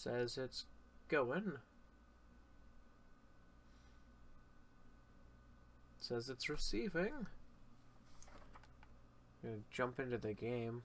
says it's going. It says it's receiving. I'm gonna jump into the game.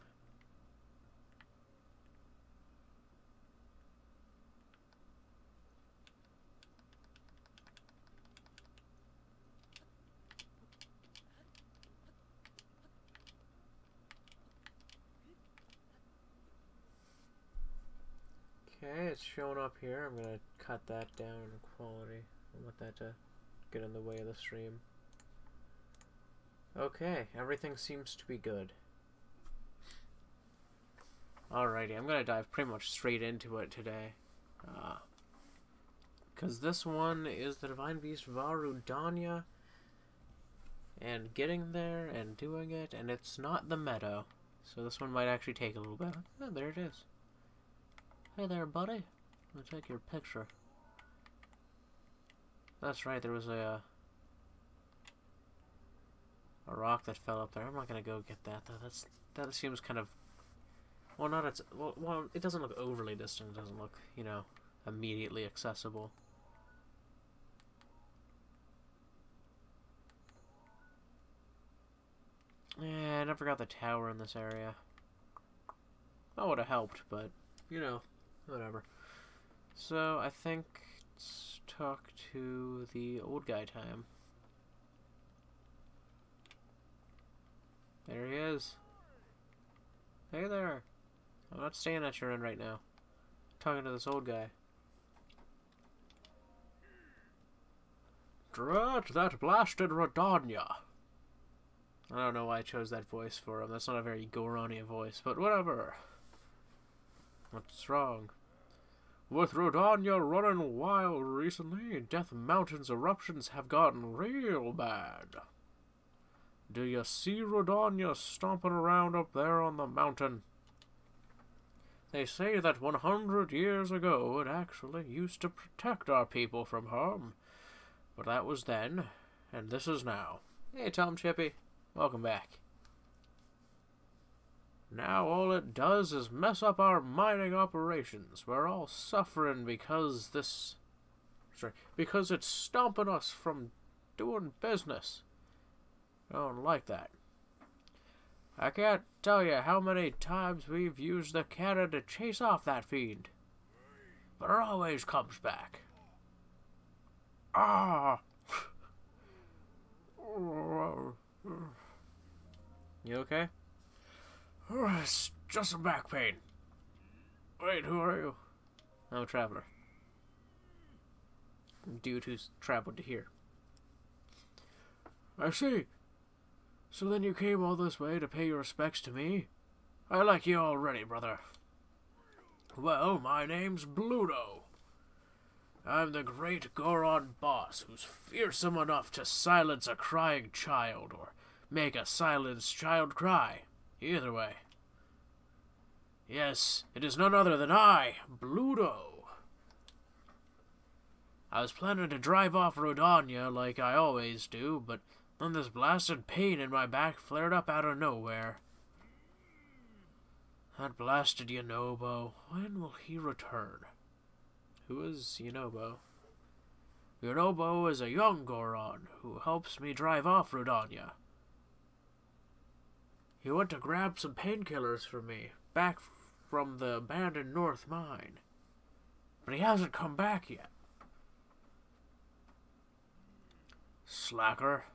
Okay, it's showing up here. I'm gonna cut that down in quality. I don't want that to get in the way of the stream. Okay, everything seems to be good. Alrighty, I'm gonna dive pretty much straight into it today. Because this one is the Divine Beast VAH RUDANIA. And getting there and doing it, and it's not the meadow. So this one might actually take a little bit. Oh, there it is. Hey there, buddy. I'm gonna take your picture. That's right, there was a rock that fell up there. I'm not gonna go get that though. That seems kind of well, it doesn't look overly distant. It doesn't look, you know, immediately accessible. Yeah, I never got the tower in this area. That would have helped, but you know, whatever. So I think let's talk to the old guy time. There he is. Hey there. I'm not staying at your end right now. I'm talking to this old guy. Drat that blasted RUDANIA. I don't know why I chose that voice for him. That's not a very Gorania voice, but whatever. What's wrong? With RUDANIA running wild recently, Death Mountain's eruptions have gotten real bad. Do you see RUDANIA stomping around up there on the mountain? They say that 100 years ago it actually used to protect our people from harm. But that was then, and this is now. Hey, Tom Chippy. Welcome back. Now all it does is mess up our mining operations. We're all suffering because because it's stomping us from doing business. I don't like that. I can't tell you how many times we've used the cannon to chase off that fiend. But it always comes back. Ah! You okay? It's just some back pain. Wait, who are you? I'm a traveler. Dude who's traveled to here. I see. So then you came all this way to pay your respects to me? I like you already, brother. Well, my name's Bluto. I'm the great Goron boss who's fearsome enough to silence a crying child or make a silenced child cry. Either way. Yes, it is none other than I, Bluto. I was planning to drive off RUDANIA like I always do, but then this blasted pain in my back flared up out of nowhere. That blasted Yonobo. When will he return? Who is Yonobo? Yonobo is a young Goron who helps me drive off RUDANIA. He went to grab some painkillers for me, back from the abandoned North Mine. But he hasn't come back yet. Slacker.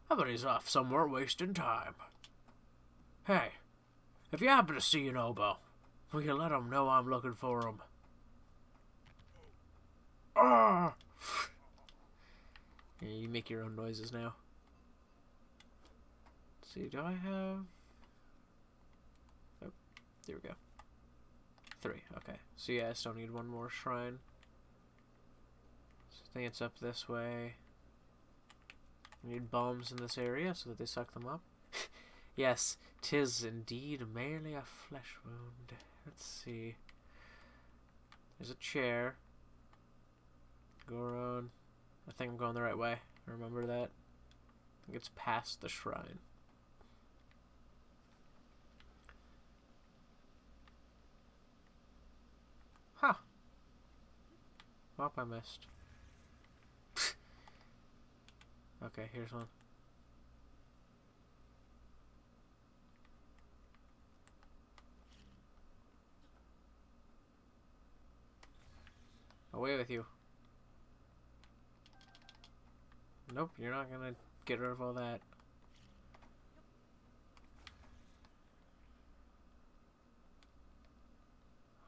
I bet he's off somewhere wasting time. Hey, if you happen to see Yonobo, will you let him know I'm looking for him? Ah! Yeah, you make your own noises now. Let's see, do I have... Oh, there we go. 3, okay. So yeah, I still need one more shrine. So I think it's up this way. We need bombs in this area so that they suck them up. Yes, 'tis indeed merely a flesh wound. Let's see. There's a chair. Goron. I think I'm going the right way. Remember that. I think it's past the shrine. Huh. Oh, I missed. Okay, here's one. Away with you. Nope, you're not gonna get rid of all that.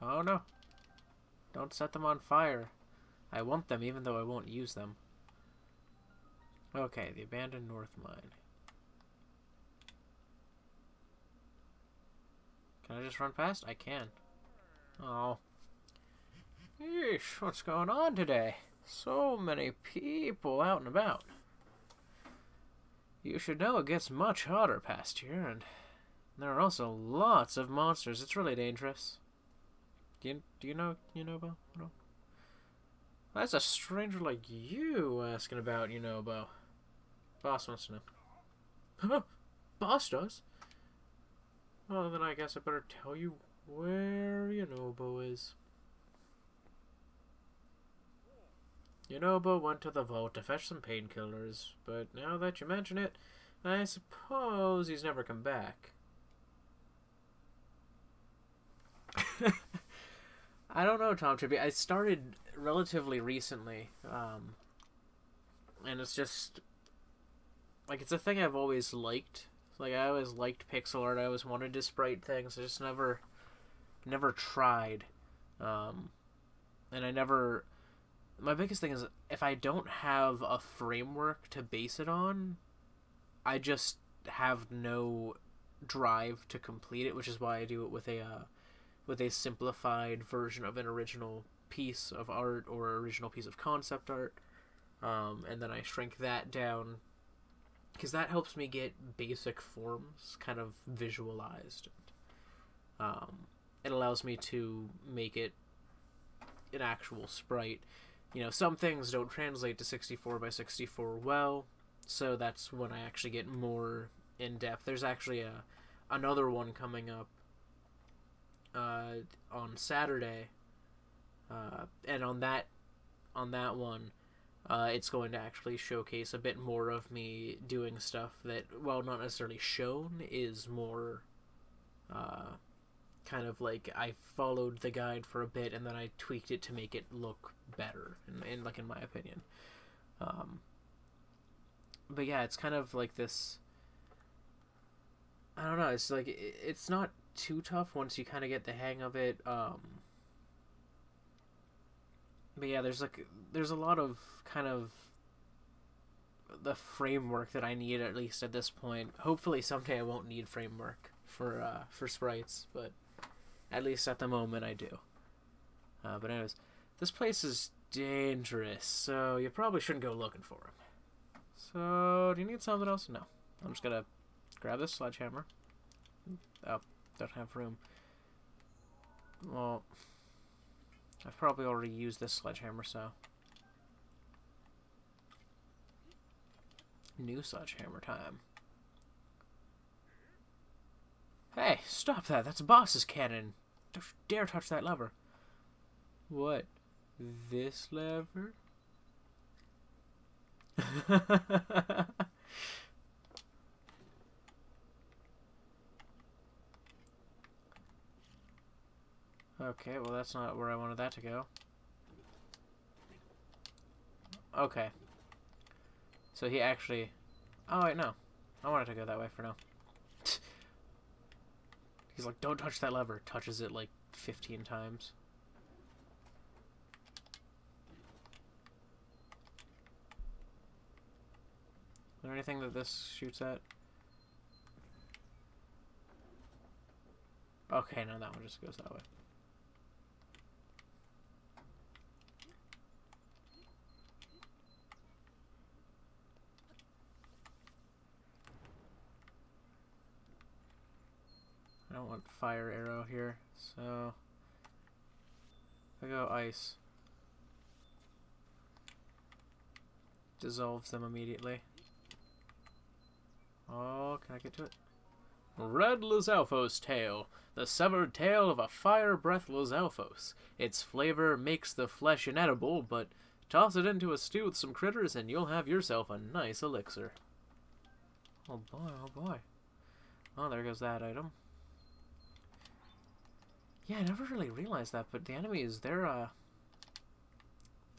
Oh no. Don't set them on fire. I want them even though I won't use them. Okay, the abandoned north mine. Can I just run past? I can. Oh. Eesh, what's going on today? So many people out and about. You should know it gets much hotter past here, and there are also lots of monsters. It's really dangerous. Do you know Yunobo? No? That's a stranger like you asking about Yunobo. Boss wants to know. Huh? Boss does? Well, then I guess I better tell you where Yunobo is. Yunobo went to the vault to fetch some painkillers, but now that you mention it, I suppose he's never come back. I don't know, Tom Chippy. I started relatively recently, and it's just, like, it's a thing I've always liked. Like, I always liked pixel art. I always wanted to sprite things. I just never tried. And I never... My biggest thing is, if I don't have a framework to base it on, I just have no drive to complete it, which is why I do it with a simplified version of an original piece of art or original piece of concept art, and then I shrink that down because that helps me get basic forms kind of visualized. It allows me to make it an actual sprite. Some things don't translate to 64 by 64 well, so that's when I actually get more in depth. There's actually another one coming up on Saturday, and on that one, it's going to actually showcase a bit more of me doing stuff that, well, not necessarily shown, is more kind of like I followed the guide for a bit and then I tweaked it to make it look better, in my opinion. But yeah, it's kind of like this, I don't know, it's like, it's not too tough once you kind of get the hang of it. But yeah, there's a lot of kind of the framework that I need, at least at this point. Hopefully someday I won't need framework for sprites, but at least at the moment I do. But anyways, this place is dangerous, so you probably shouldn't go looking for him. So, do you need something else? No. I'm just gonna grab this sledgehammer. Oh, don't have room. Well, I've probably already used this sledgehammer, so... New sledgehammer time. Hey, stop that! That's a boss's cannon! Don't you dare touch that lever! What? This lever? Okay, well that's not where I wanted that to go. Okay. So he actually... Oh wait, no. I wanted to go that way for now. He's like, don't touch that lever. Touches it like 15 times. Is there anything that this shoots at? Okay, no, that one just goes that way. I don't want fire arrow here, so I go ice. Dissolves them immediately. Oh, can I get to it? Red Lizalfos tail. The severed tail of a fire-breath Lizalfos. Its flavor makes the flesh inedible, but toss it into a stew with some critters and you'll have yourself a nice elixir. Oh boy, oh boy. Oh, there goes that item. Yeah, I never really realized that, but the enemies, their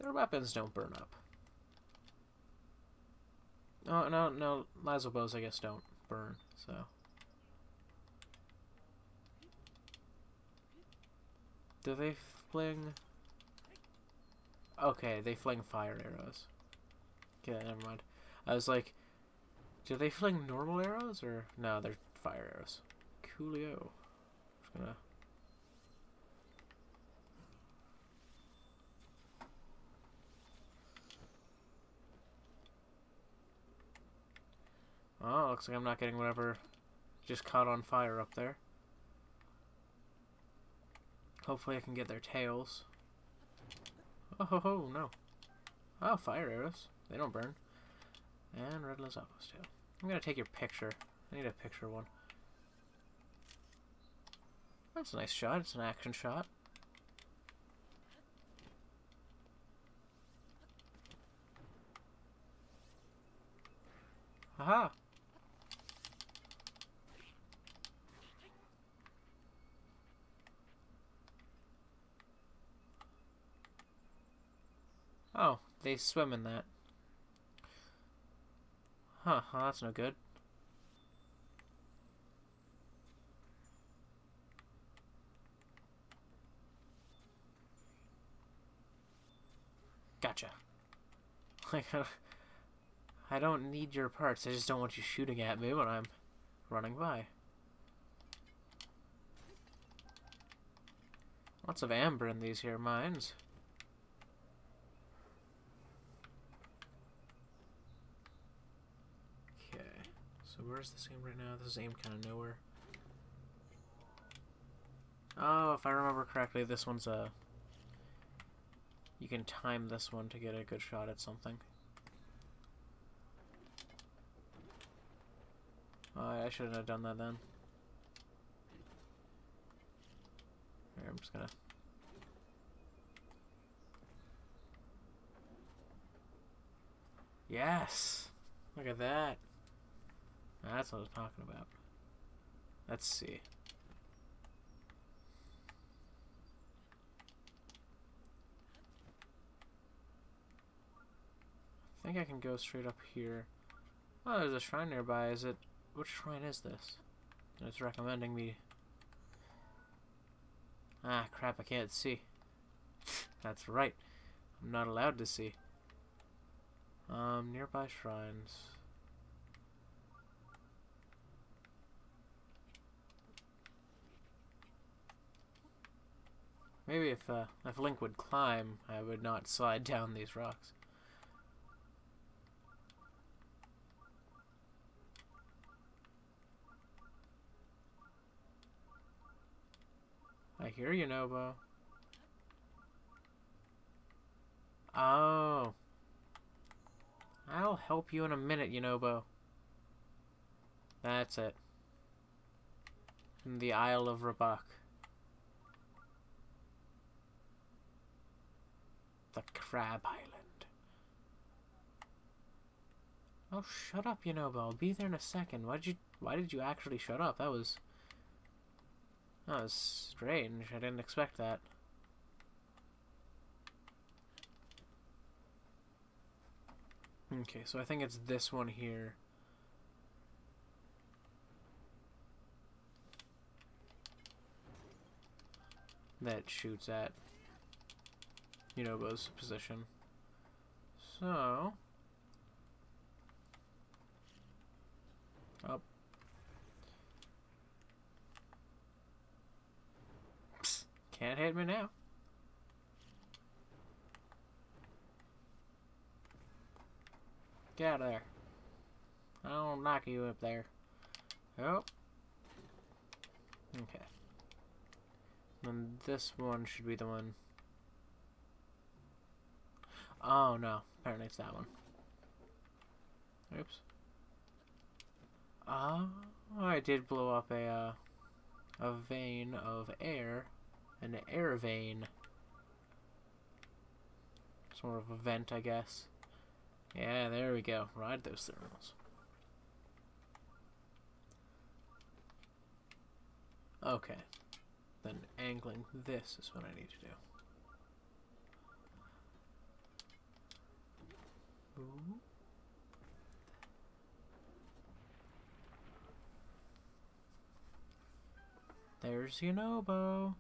weapons don't burn up. Oh, no, lazo bows, I guess, don't burn, so. Do they fling? Okay, they fling fire arrows. Okay, never mind. I was like, do they fling normal arrows, or? No, they're fire arrows. Coolio. Just gonna... Oh, looks like I'm not getting whatever just caught on fire up there. Hopefully I can get their tails. Oh, no. Oh, fire arrows. They don't burn. And red Lizalfos tail. I'm gonna take your picture. I need a picture one. That's a nice shot. It's an action shot. Haha! Oh, they swim in that. Huh, well, that's no good. Gotcha. Like, I don't need your parts, I just don't want you shooting at me when I'm running by. Lots of amber in these here mines. Okay, so where's this aim right now? This is aimed kind of nowhere. Oh, if I remember correctly, this one's a... You can time this one to get a good shot at something. I shouldn't have done that then. Here, I'm just gonna... Yes! Look at that. That's what I was talking about. Let's see. I think I can go straight up here. Oh, there's a shrine nearby. Is it... Which shrine is this? It's recommending me... Ah, crap, I can't see. That's right. I'm not allowed to see. Nearby shrines. Maybe if Link would climb, I would not slide down these rocks. I hear you, Nobo. Oh. I'll help you in a minute, Yunobo. That's it. In the Isle of Rabak. The Crab Island. Oh, shut up, Yunobo. I'll be there in a second. Why did you actually shut up? That was strange. I didn't expect that. Okay, so I think it's this one here. That shoots at Yunobo's position. So... Oh. Psst, can't hit me now. Get out of there. I'll knock you up there. Oh. Okay. Then this one should be the one. Oh no. Apparently it's that one. Oops. Oh, I did blow up a vein of air, an air vein. Sort of a vent, I guess. Yeah, there we go. Ride those thermals. Okay. Then angling this is what I need to do. Ooh. There's Yunobo.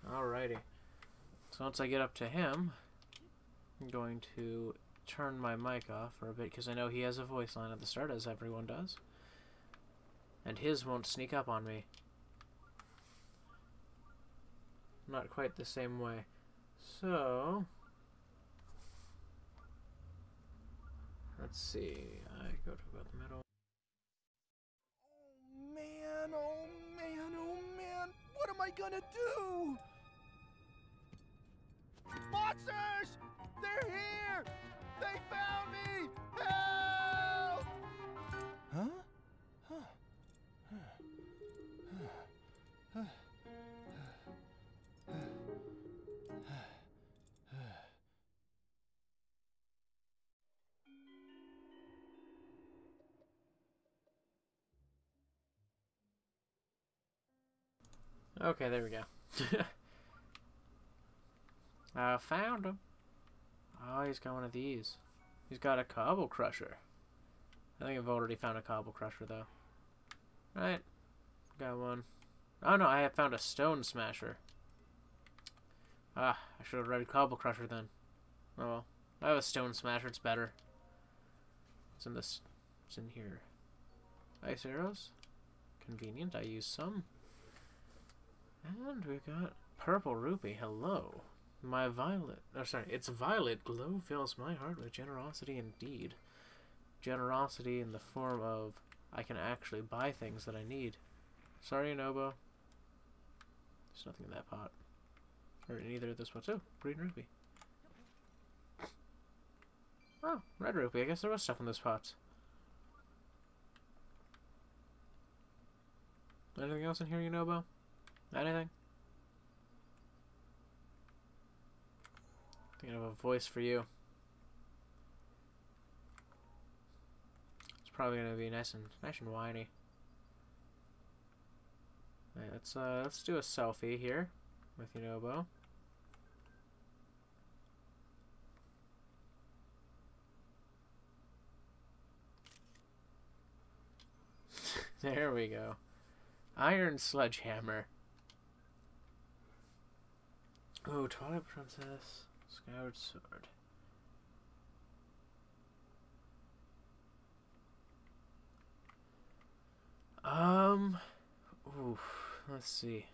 Alrighty. So once I get up to him, I'm going to turn my mic off for a bit because I know he has a voice line at the start, as everyone does. And his won't sneak up on me. Not quite the same way. So, let's see. I go to about the middle. Oh man, oh man, oh man. What am I gonna do? Monsters! They're here! They found me! Help! Huh? Okay, there we go. I found him. Oh, he's got one of these. He's got a cobble crusher. I think I've already found a cobble crusher, though. Right. Got one. Oh, no, I have found a stone smasher. Ah, I should have read cobble crusher then. Oh, well. I have a stone smasher. It's better. It's in this. It's in here. Ice arrows. Convenient. I use some. And we got purple rupee. Hello. My violet. Oh, sorry. Its violet glow fills my heart with generosity indeed. Generosity in the form of I can actually buy things that I need. Sorry, Nobo. There's nothing in that pot. Or in either of those pots. Oh, green rupee. Oh, red rupee. I guess there was stuff in those pots. Anything else in here, Nobo? Anything? Thinking of a voice for you. It's probably gonna be nice and whiny. Right, let's do a selfie here with Yunobo. There we go. Iron sledgehammer. Oh, Twilight Princess. Skyward Sword. Oof, let's see.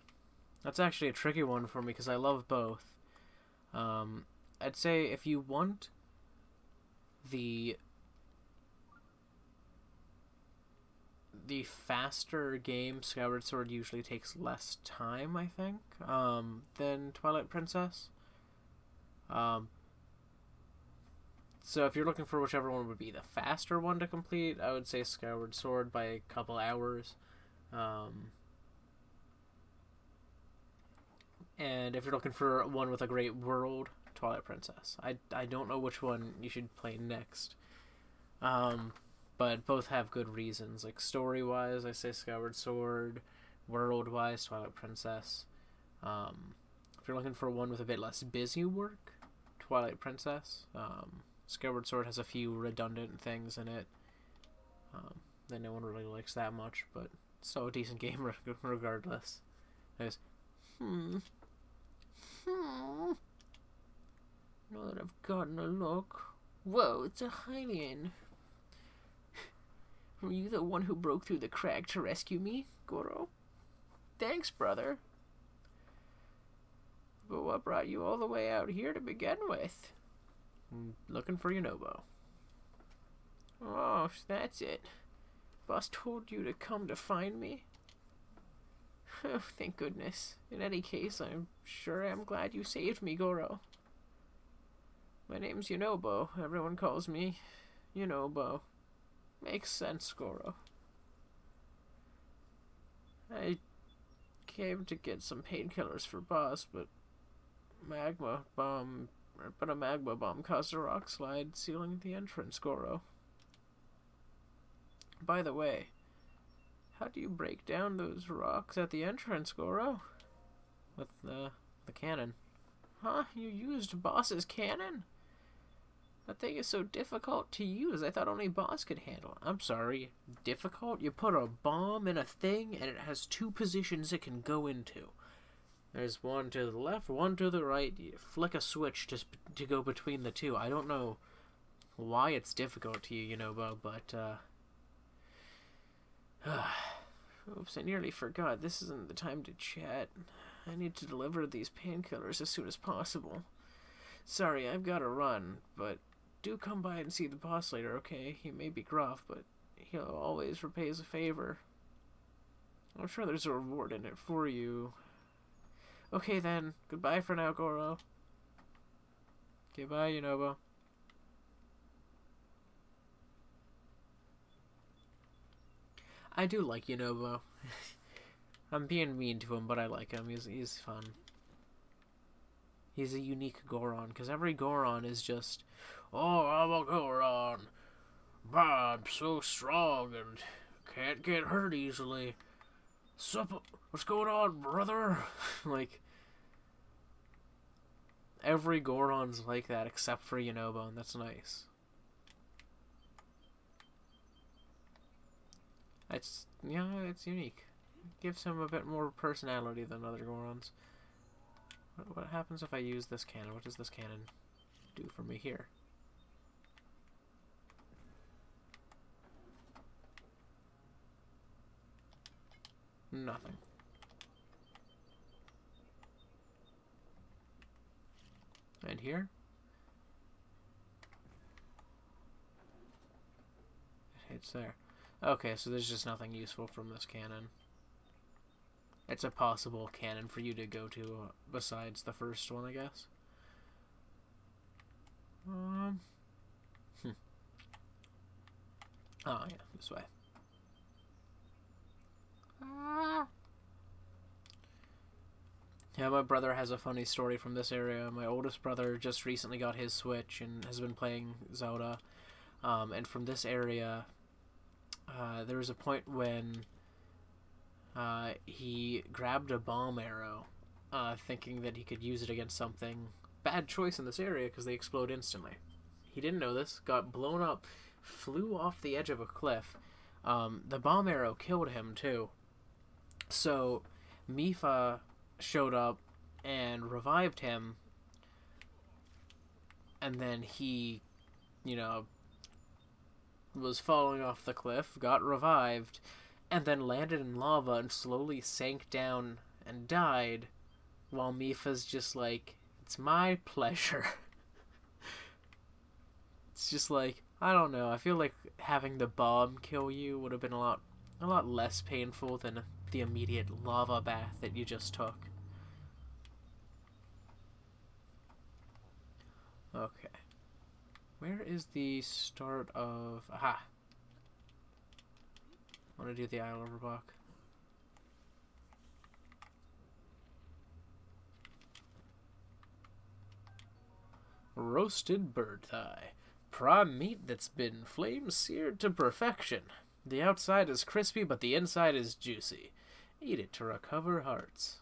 That's actually a tricky one for me because I love both. I'd say if you want the faster game, Skyward Sword usually takes less time, I think, than Twilight Princess. So if you're looking for whichever one would be the faster one to complete, I would say Skyward Sword by a couple hours. And if you're looking for one with a great world, Twilight Princess. I don't know which one you should play next. But both have good reasons. Like story-wise, I say Skyward Sword. World-wise, Twilight Princess. If you're looking for one with a bit less busy work, Twilight Princess. Skyward Sword has a few redundant things in it that no one really likes that much, but it's still a decent game regardless. There's, now that I've gotten a look. Whoa, it's a Hylian. Were you the one who broke through the crack to rescue me, Goro? Thanks, brother. But what brought you all the way out here to begin with? Looking for Yunobo. Oh, that's it. Boss told you to come to find me? Oh, thank goodness. In any case, I'm sure I'm glad you saved me, Goro. My name's Yunobo. Everyone calls me Yunobo. Makes sense, Goro. I came to get some painkillers for boss, but a magma bomb caused a rock slide, sealing the entrance, Goro. By the way, how do you break down those rocks at the entrance, Goro? With the cannon. Huh? You used boss's cannon? That thing is so difficult to use. I thought only boss could handle it. I'm sorry. Difficult? You put a bomb in a thing and it has two positions it can go into. There's one to the left, one to the right. You flick a switch to go between the two. I don't know why it's difficult to you, Yunobo, but oops, I nearly forgot. This isn't the time to chat. I need to deliver these painkillers as soon as possible. Sorry, I've got to run, but do come by and see the boss later, okay? He may be gruff, but he'll always repay as a favor. I'm sure there's a reward in it for you. Okay then, goodbye for now, Goro. Okay, bye, Yunobo. I do like Yunobo. I'm being mean to him, but I like him. He's fun. He's a unique Goron, because every Goron is just, oh, I'm a Goron. I'm so strong and can't get hurt easily. What's going on, brother? Like, every Goron's like that except for Yunobo, and that's nice. It's unique. It gives him a bit more personality than other Gorons. What happens if I use this cannon? What does this cannon do for me here? Nothing. And here? It hits there. Okay, so there's just nothing useful from this cannon. It's a possible cannon for you to go to besides the first one, I guess. Oh, yeah, this way. Yeah, my brother has a funny story from this area. My oldest brother just recently got his Switch and has been playing Zelda. And from this area, there was a point when he grabbed a bomb arrow, thinking that he could use it against something. Bad choice in this area because they explode instantly. He didn't know this, got blown up, flew off the edge of a cliff. The bomb arrow killed him too. So Mipha showed up and revived him, and then he, was falling off the cliff, got revived, and then landed in lava and slowly sank down and died, while Mipha's just like, it's my pleasure. It's just like, I don't know, I feel like having the bomb kill you would have been a lot less painful than the immediate lava bath that you just took. Okay. Where is the start of... Aha! I want to do the Isle of Rabak. Roasted bird thigh. Prime meat that's been flame seared to perfection. The outside is crispy, but the inside is juicy. Eat it to recover hearts.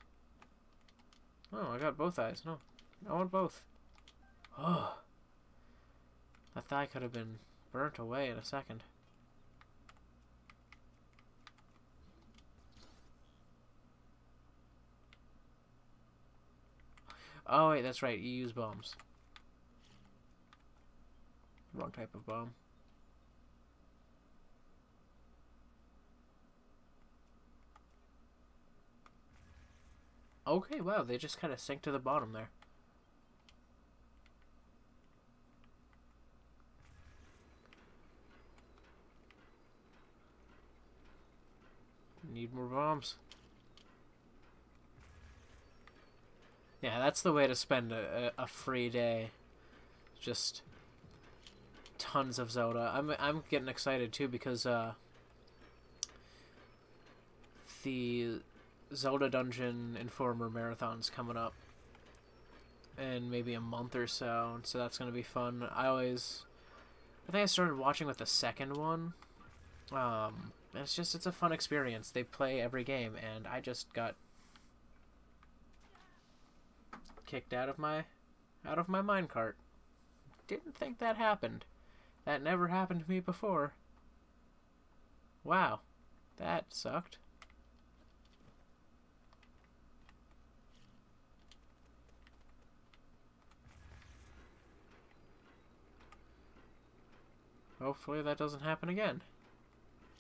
Oh, I got both eyes. No, I want both. Oh. That thigh could have been burnt away in a second. Oh, wait, that's right. You use bombs. Wrong type of bomb. Okay, wow, they just kind of sank to the bottom there. Need more bombs. Yeah, that's the way to spend a free day. Just tons of Zelda. I'm getting excited too because the Zelda Dungeon Informer Marathon's coming up in maybe a month or so, so that's gonna be fun. I think I started watching with the second one. It's a fun experience. They play every game, and I just got kicked out of my minecart. Didn't think that happened. That never happened to me before. Wow, that sucked. Hopefully that doesn't happen again.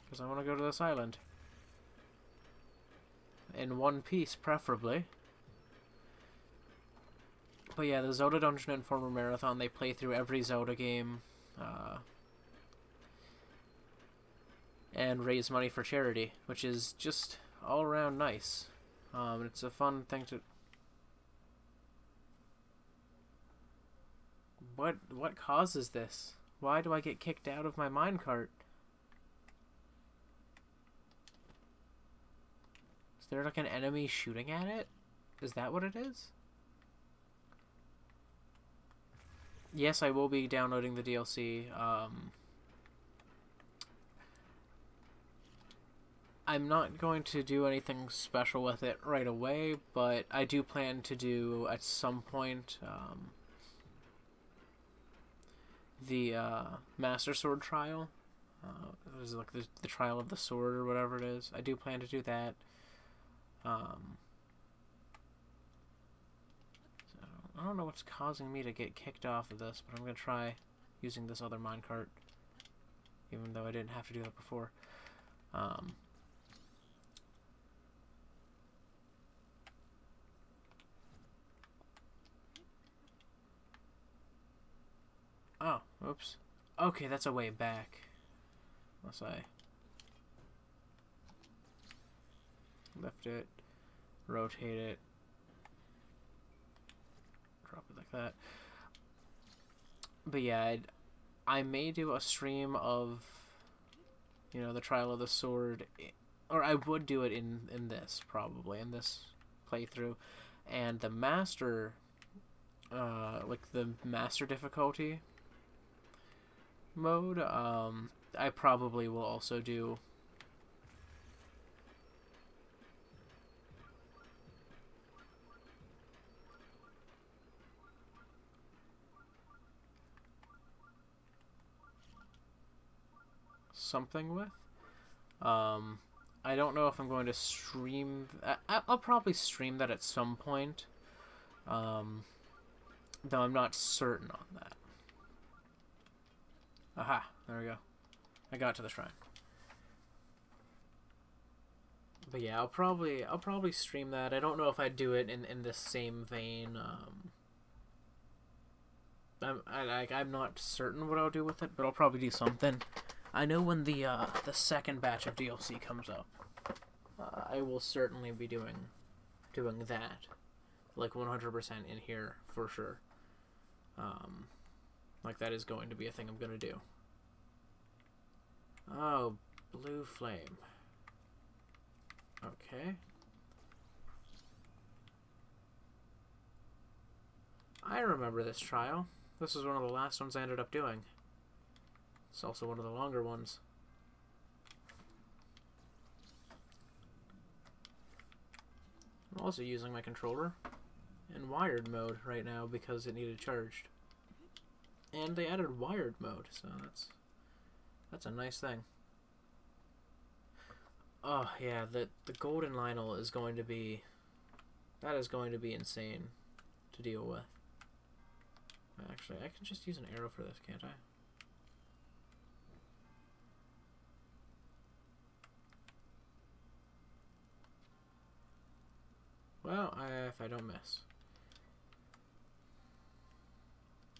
Because I want to go to this island. In one piece, preferably. But yeah, the Zelda Dungeon Informer Marathon, they play through every Zelda game. And raise money for charity, which is just all around nice. It's a fun thing to... What causes this? Why do I get kicked out of my minecart? Is there like an enemy shooting at it? Is that what it is? Yes, I will be downloading the DLC. I'm not going to do anything special with it right away, but I do plan to do at some point the Master Sword trial. It was like the trial of the sword or whatever it is. I do plan to do that. I don't know what's causing me to get kicked off of this, but I'm going to try using this other minecart, even though I didn't have to do that before. Oh, oops. Okay, that's a way back. Unless I lift it, rotate it, drop it like that. But yeah, I may do a stream of, you know, the Trial of the Sword, or I would do it in this, probably, in this playthrough. And the Master, like the Master difficulty mode, I probably will also do something with. I don't know if I'm going to stream... I'll probably stream that at some point, though I'm not certain on that. Aha, there we go. I got to the shrine. But yeah, I'll probably stream that. I don't know if I'd do it in the same vein. I'm not certain what I'll do with it, but I'll probably do something. I know when the second batch of DLC comes up, I will certainly be doing that, like 100% in here for sure. Like that is going to be a thing I'm gonna do. Oh, blue flame. Okay. I remember this trial. This is one of the last ones I ended up doing. It's also one of the longer ones. I'm also using my controller in wired mode right now because it needed charged. And they added wired mode, so that's a nice thing. Oh yeah, the golden Lionel is going to be... That is going to be insane to deal with. Actually, I can just use an arrow for this, can't I? Well, if I don't miss.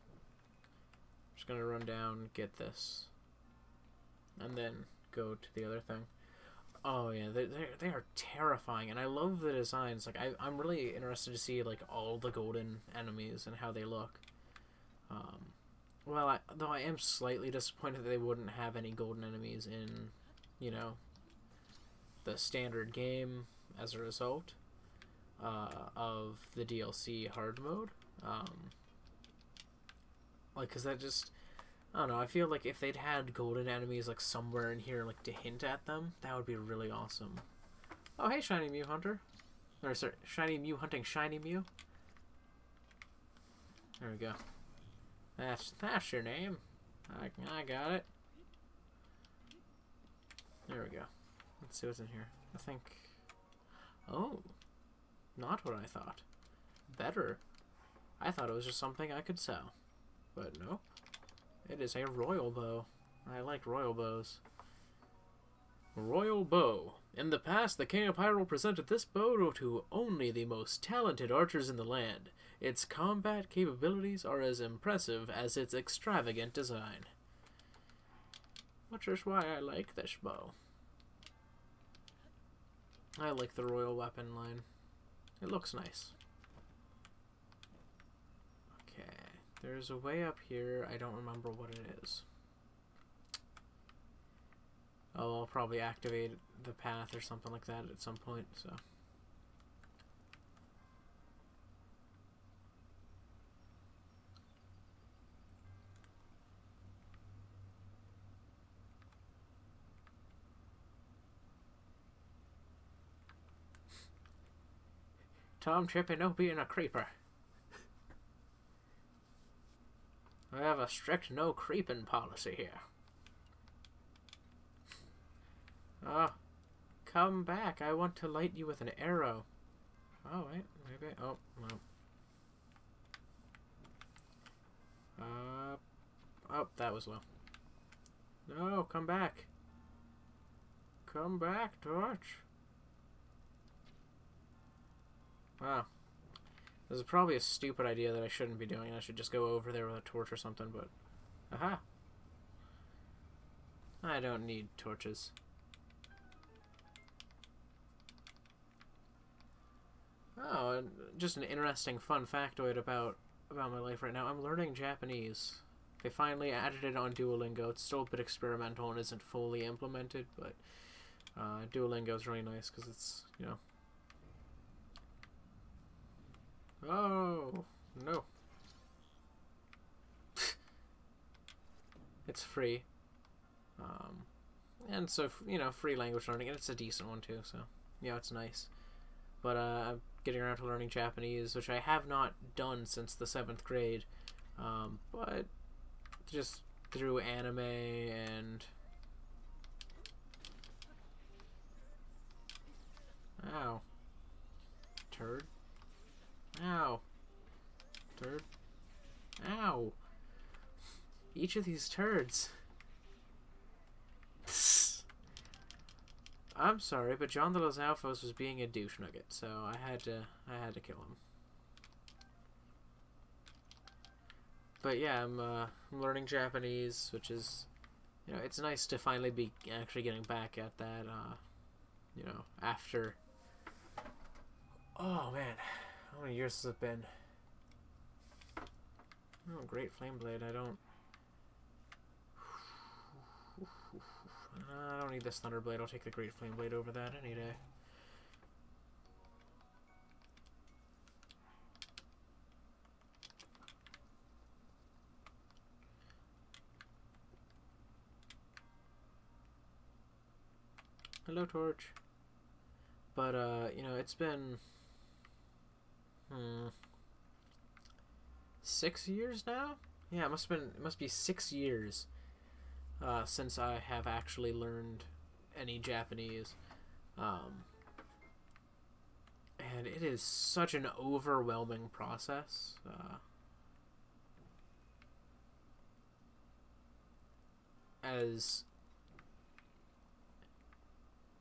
I'm just gonna run down, get this, and then go to the other thing. Oh yeah, they are terrifying, and I love the designs. Like I'm really interested to see like all the golden enemies and how they look. well, though I am slightly disappointed that they wouldn't have any golden enemies in, you know, the standard game as a result of the DLC hard mode. Like, cause that just, I don't know. I feel like if they'd had golden enemies like somewhere in here, like to hint at them, that would be really awesome. Oh, hey, shiny Mew hunter, or sorry, shiny Mew hunting shiny Mew. There we go. That's your name. I got it. There we go. Let's see what's in here. I think. Oh, not what I thought. Better. I thought it was just something I could sell, but nope. It is a royal bow. I like royal bows. Royal bow. In the past, the King of Hyrule presented this bow to only the most talented archers in the land. Its combat capabilities are as impressive as its extravagant design. Which is why I like this bow. I like the royal weapon line. It looks nice. Okay, there's a way up here. I don't remember what it is. Oh, I'll probably activate the path or something like that at some point, so. Tom Chippy no being a creeper. I have a strict no creeping policy here. Ah, come back. I want to light you with an arrow. Oh, wait. Maybe. Oh, no. Oh, that was low. No, come back. Come back, Torch. Wow. This is probably a stupid idea that I shouldn't be doing. I should just go over there with a torch or something, but... Aha! I don't need torches. Oh, and just an interesting fun factoid about my life right now. I'm learning Japanese. They finally added it on Duolingo. It's still a bit experimental and isn't fully implemented, but Duolingo is really nice because it's, you know... Oh, no. It's free. And so, you know, free language learning, and it's a decent one too, so, yeah, it's nice. But I'm getting around to learning Japanese, which I have not done since the 7th grade, but just through anime and... Ow. Turd. Ow. Turd. Ow. Each of these turds. I'm sorry, but John de los Alphos was being a douche nugget, so I had to kill him. But yeah, I'm learning Japanese, which is, you know, it's nice to finally be actually getting back at that, you know, after... Oh, man. How many years has it been? Oh, Great Flame Blade. I don't need this Thunder Blade. I'll take the Great Flame Blade over that any day. Hello, Torch. But, you know, it's been... 6 years now? Yeah, it must be 6 years since I have actually learned any Japanese. And it is such an overwhelming process. As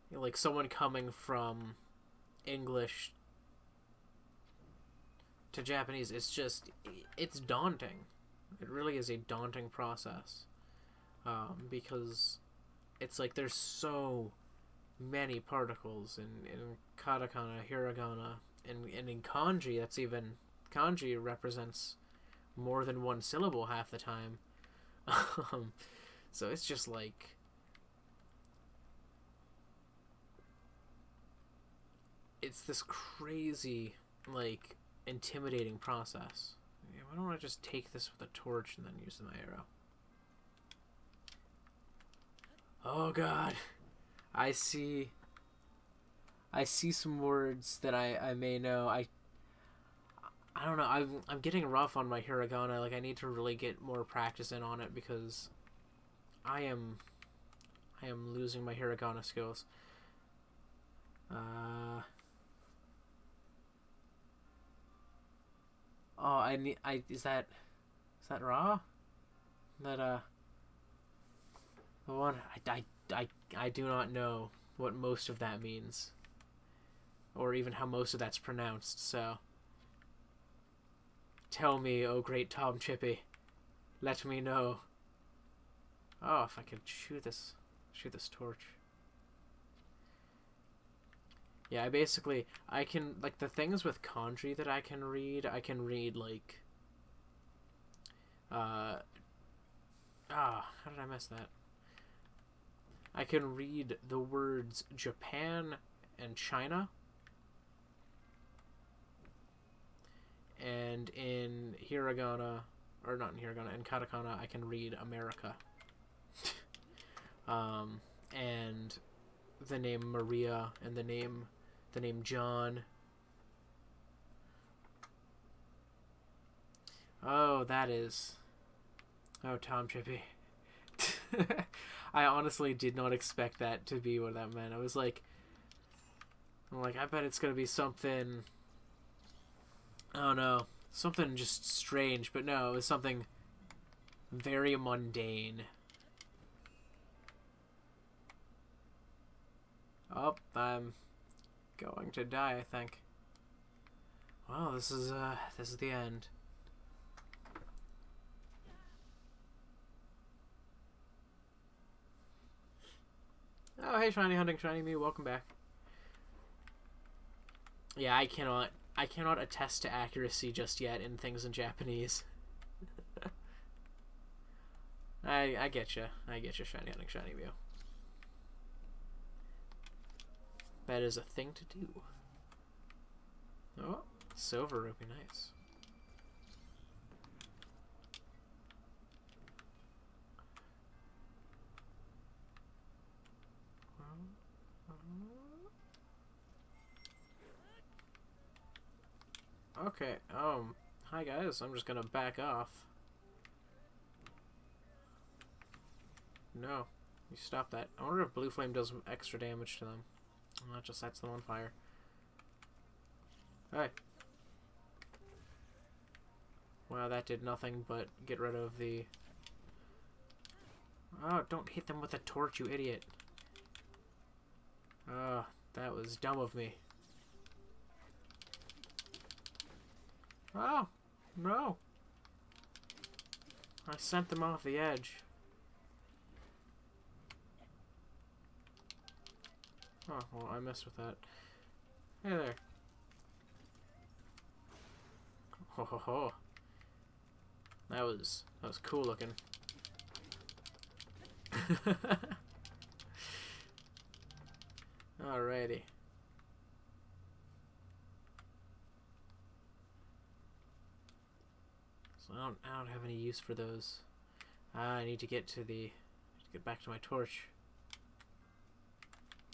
you know, like someone coming from English to Japanese, it's daunting. It really is a daunting process, because it's like there's so many particles in katakana, hiragana, and in kanji. That's even, kanji represents more than one syllable half the time, So it's just like, it's this crazy, like, intimidating process. Yeah, why don't I just take this with a torch and then use my arrow? Oh god. I see some words that I may know. I don't know. I'm getting rough on my hiragana. Like, I need to really get more practice in on it because I am losing my hiragana skills. Oh, is that raw? That the one I do not know what most of that means, or even how most of that's pronounced. So tell me, oh great Tom Chippy, let me know. Oh, if I could shoot this torch. Yeah, I can, like, the things with kanji that I can read, like, how did I miss that? I can read the words Japan and China. And in hiragana, or not in hiragana, in katakana, I can read America. And the name Maria and the name John. Oh, that is... Oh, Tom Chippy. I honestly did not expect that to be what that meant. I'm like, I bet it's gonna be something... I don't know. Something just strange, but no, it was something very mundane. Oh, I'm going to die, I think. Well, this is the end. Oh, hey, Shiny Hunting, Shiny Me, welcome back. Yeah, I cannot attest to accuracy just yet in things in Japanese. I get you. Shiny Hunting, Shiny Mew. That is a thing to do. Oh, silver rupee, nice. Okay, hi guys, I'm just gonna back off. No, you stop that. I wonder if blue flame does extra damage to them. That just sets them on fire. Hey. Wow, that did nothing but get rid of the... Oh, don't hit them with a torch, you idiot. Oh, that was dumb of me. Oh, no. I sent them off the edge. Oh, well, I messed with that. Hey there. Ho ho ho. That was cool looking. Alrighty. So I don't have any use for those. I need to get back to my torch.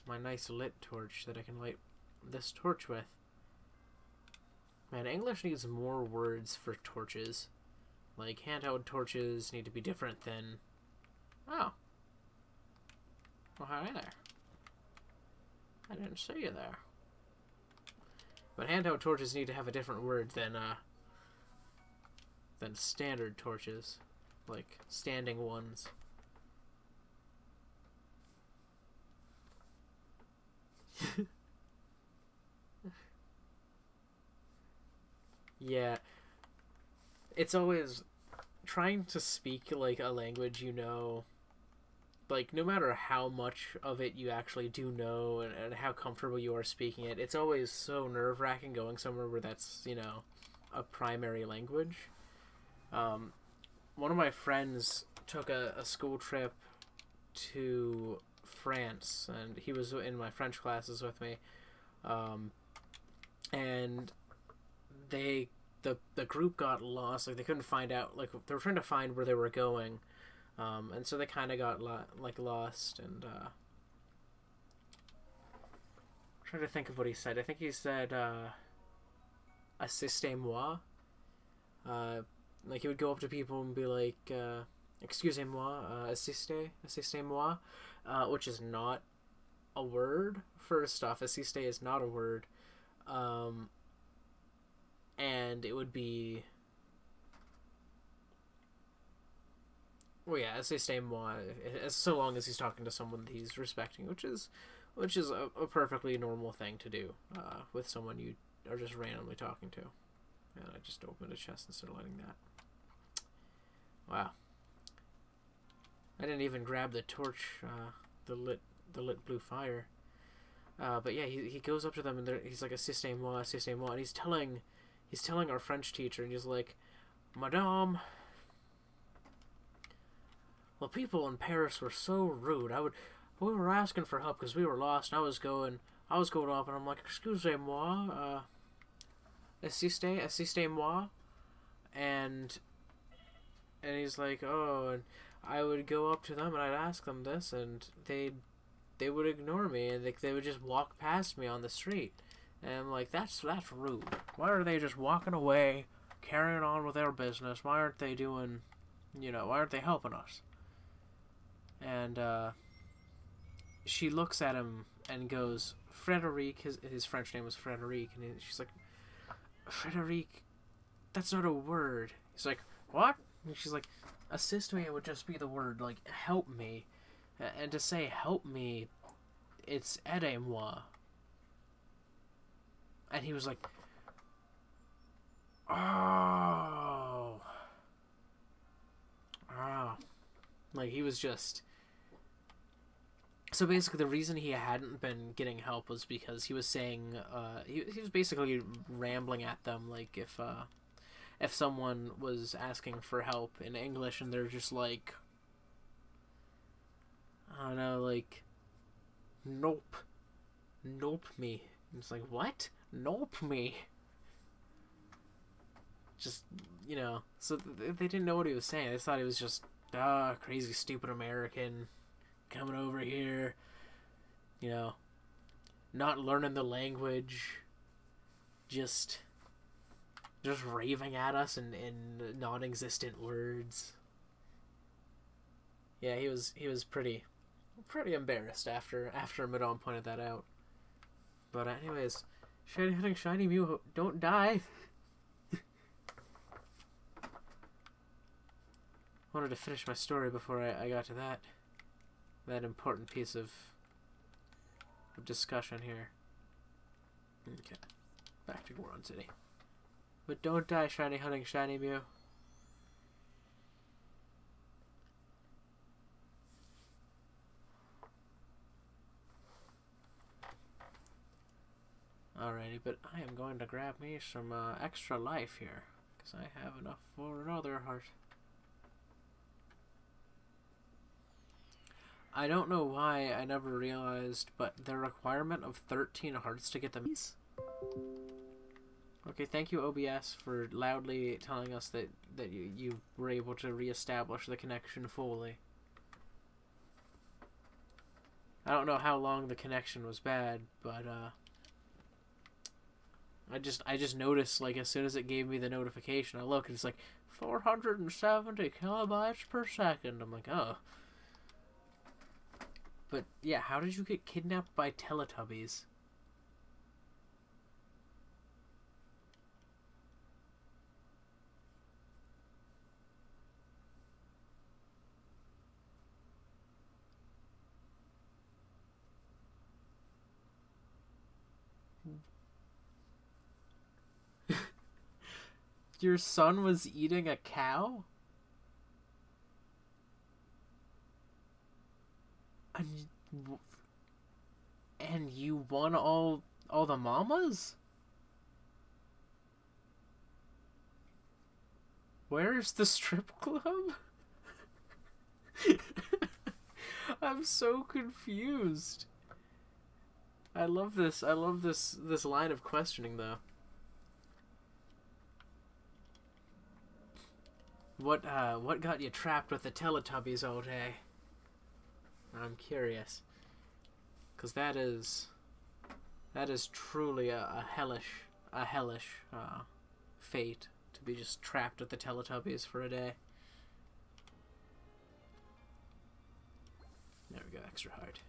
My nice lit torch that I can light this torch with. Man, English needs more words for torches. Like, handheld torches need to be different than... Oh. Well, hi there. I didn't see you there. But handheld torches need to have a different word than standard torches. Like, standing ones. Yeah. It's always trying to speak like a language you know, like no matter how much of it you actually do know and how comfortable you are speaking it, it's always so nerve-wracking going somewhere where that's, you know, a primary language. One of my friends took a school trip to France, and he was in my French classes with me, and the group got lost. Like, they couldn't find out, like, they were trying to find where they were going, and so they kind of got lost. And I'm trying to think of what he said. I think he said assistez-moi. Like, he would go up to people and be like, excusez-moi, assistez-moi, which is not a word. First off, assiste is not a word. And it would be, well, yeah, assistez-moi, so long as he's talking to someone that he's respecting, which is a perfectly normal thing to do with someone you are just randomly talking to. And I just opened a chest instead of letting that. Wow. I didn't even grab the torch, the lit blue fire. But yeah, he goes up to them and he's like, assistez-moi, assistez-moi, and he's telling our French teacher, and he's like, Madame, the people in Paris were so rude. We were asking for help because we were lost, and I was going up, and I'm like, excusez-moi, assistez-moi, and he's like, oh, and I would go up to them and I'd ask them this, and they would ignore me, and they would just walk past me on the street. And I'm like, that's rude. Why are they just walking away, carrying on with their business? Why aren't they doing, why aren't they helping us? And she looks at him and goes, Frederic, his French name was Frederic, and she's like, Frederic, that's not a word. He's like, what? And she's like, assist me would just be the word, like, help me. And to say help me, it's aidez-moi. And he was like, oh. Like, he was just... So basically the reason he hadn't been getting help was because he was saying, he was basically rambling at them, like, if someone was asking for help in English and they're just like, I don't know, like, nope me. And it's like, what? Nope me. Just, so they didn't know what he was saying. They thought he was just, crazy, stupid American coming over here, not learning the language, just raving at us in non-existent words. Yeah, he was pretty embarrassed after Madame pointed that out. But anyways, shiny Mew, don't die. Wanted to finish my story before I got to that important piece of discussion here. Okay, back to Goron City. But don't die, shiny Mew. Alrighty, but I am going to grab me some extra life here, because I have enough for another heart. I don't know why I never realized, but the requirement of 13 hearts to get them. Okay, thank you OBS for loudly telling us that you were able to reestablish the connection fully. I don't know how long the connection was bad, but I just noticed, like, as soon as it gave me the notification, I look and it's like 470 kilobytes per second. I'm like, oh. But yeah, how did you get kidnapped by Teletubbies? Your son was eating a cow? And you won all the mamas? Where's the strip club? I'm so confused. I love this. I love this line of questioning, though. What got you trapped with the Teletubbies all day? I'm curious, because that is truly a hellish fate, to be just trapped with the Teletubbies for a day. There we go, extra heart.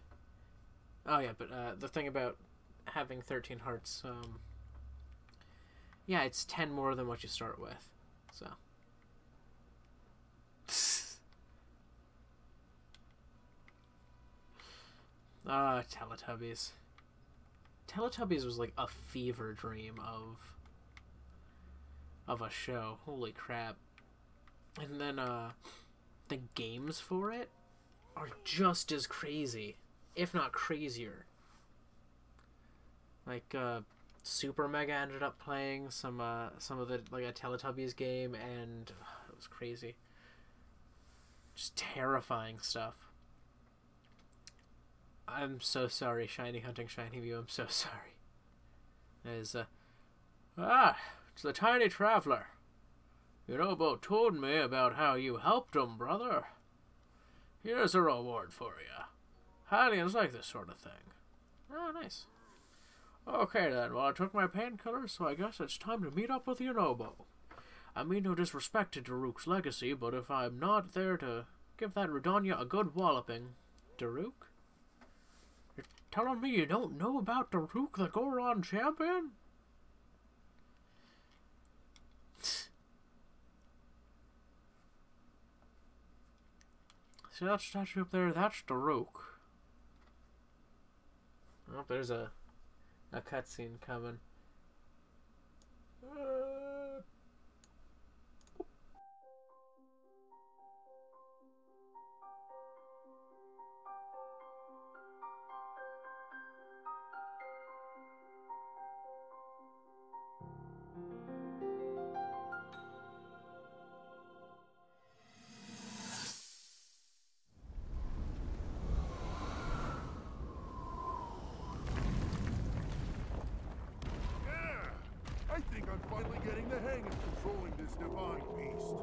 Oh yeah, but the thing about having 13 hearts, yeah, it's 10 more than what you start with, so. Ah, Teletubbies. Teletubbies was like a fever dream of a show. Holy crap. And then the games for it are just as crazy, if not crazier. Like Super Mega ended up playing some of the, like, a Teletubbies game, and it was crazy. Just terrifying stuff. I'm so sorry, Shiny Hunting Shiny View. I'm so sorry. There's it's the Tiny Traveler. Yunobo told me about how you helped him, brother. Here's a reward for you. Hylians like this sort of thing. Oh, nice. Okay then, well, I took my painkillers, so I guess it's time to meet up with Yunobo. I mean no disrespect to Daruk's legacy, but if I'm not there to give that Rudania a good walloping... Daruk? You're telling me you don't know about Daruk, the Goron champion? See that statue up there? That's Daruk. Oh, there's a cutscene coming. I think I'm finally getting the hang of controlling this divine beast.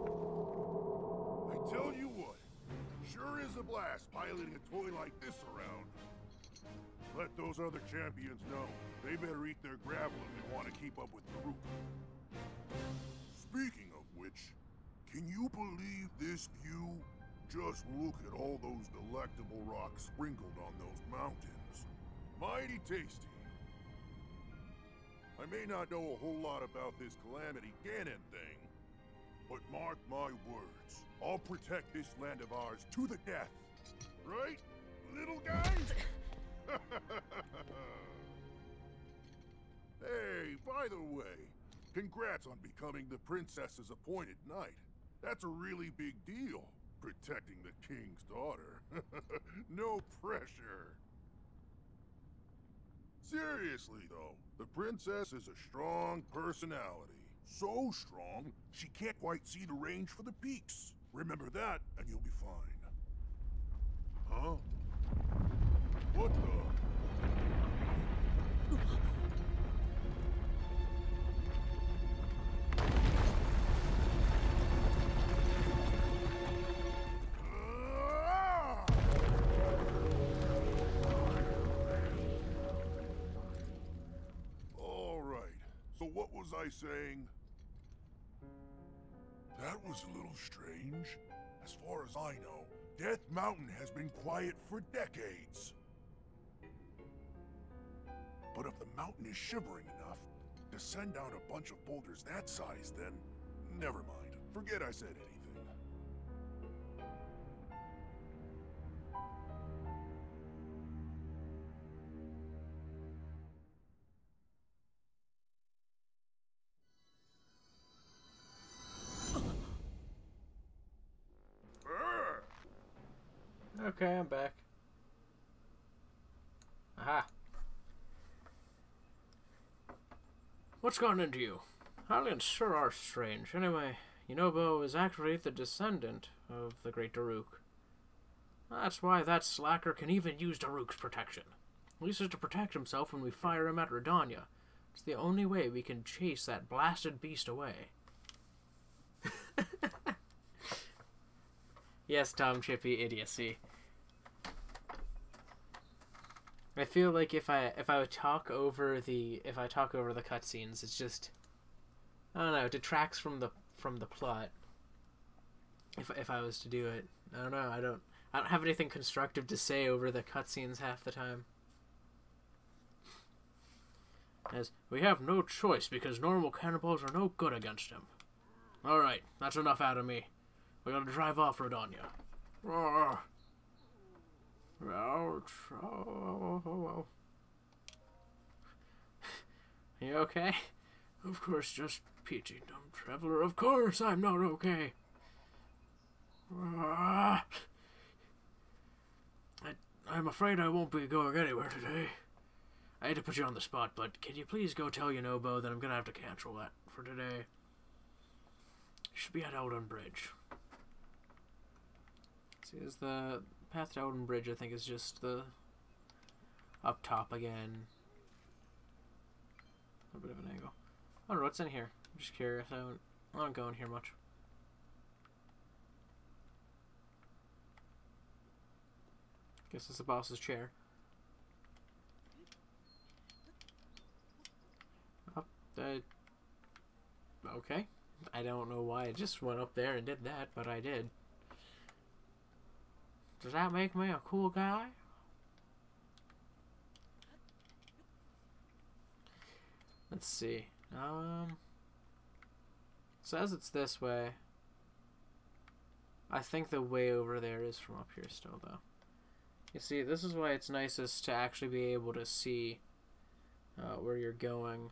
I tell you what, sure is a blast piloting a toy like this around. Let those other champions know. They better eat their gravel if they want to keep up with Daruk. Speaking of which, can you believe this view? Just look at all those delectable rocks sprinkled on those mountains. Mighty tasty. I may not know a whole lot about this Calamity Ganon thing, but mark my words, I'll protect this land of ours to the death. Right, little guy? Hey, by the way, congrats on becoming the princess's appointed knight. That's a really big deal, protecting the king's daughter. No pressure. Seriously, though, the princess is a strong personality. So strong, she can't quite see the range for the peaks. Remember that, and you'll be fine. Huh? What the? What was I saying? That was a little strange. As far as I know, Death Mountain has been quiet for decades. But if the mountain is shivering enough to send out a bunch of boulders that size, then never mind. Forget I said anything. Okay, I'm back. Aha. What's gotten into you? Hylians sure are strange. Anyway, Yunobo is actually the descendant of the great Daruk. That's why that slacker can even use Daruk's protection. He uses to protect himself when we fire him at Rudania. It's the only way we can chase that blasted beast away. Yes, Tom Chippy, idiocy. I feel like if I would talk over the cutscenes, it's just, I don't know, it detracts from the plot. If I was to do it, I don't know. I don't have anything constructive to say over the cutscenes half the time. As we have no choice because normal cannibals are no good against him. All right, that's enough out of me. We gotta drive off Rodania. Ouch. Oh. You okay? Of course, just peachy, dumb traveler. Of course, I'm not okay. I'm afraid I won't be going anywhere today. I hate to put you on the spot, but can you please go tell Yunobo that I'm gonna have to cancel that for today? You should be at Eldon Bridge. See, is the path to Eldon Bridge, I think, is just the up top again. A bit of an angle. I don't know what's in here. I'm just curious. I don't go in here much. Guess it's the boss's chair. Okay. I don't know why I just went up there and did that, but I did. Does that make me a cool guy? Let's see. It says it's this way. I think the way over there is from up here still, though. You see, this is why it's nicest to actually be able to see where you're going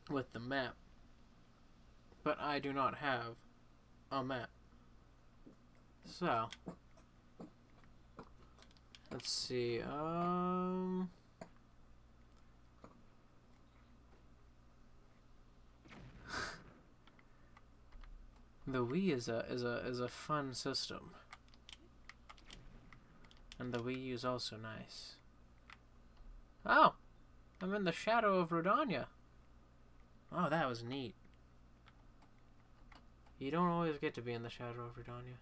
with the map. But I do not have a map. So, let's see. The Wii is a fun system, and the Wii U is also nice. Oh, I'm in the shadow of Rodania. Oh, that was neat. You don't always get to be in the shadow of Rodania.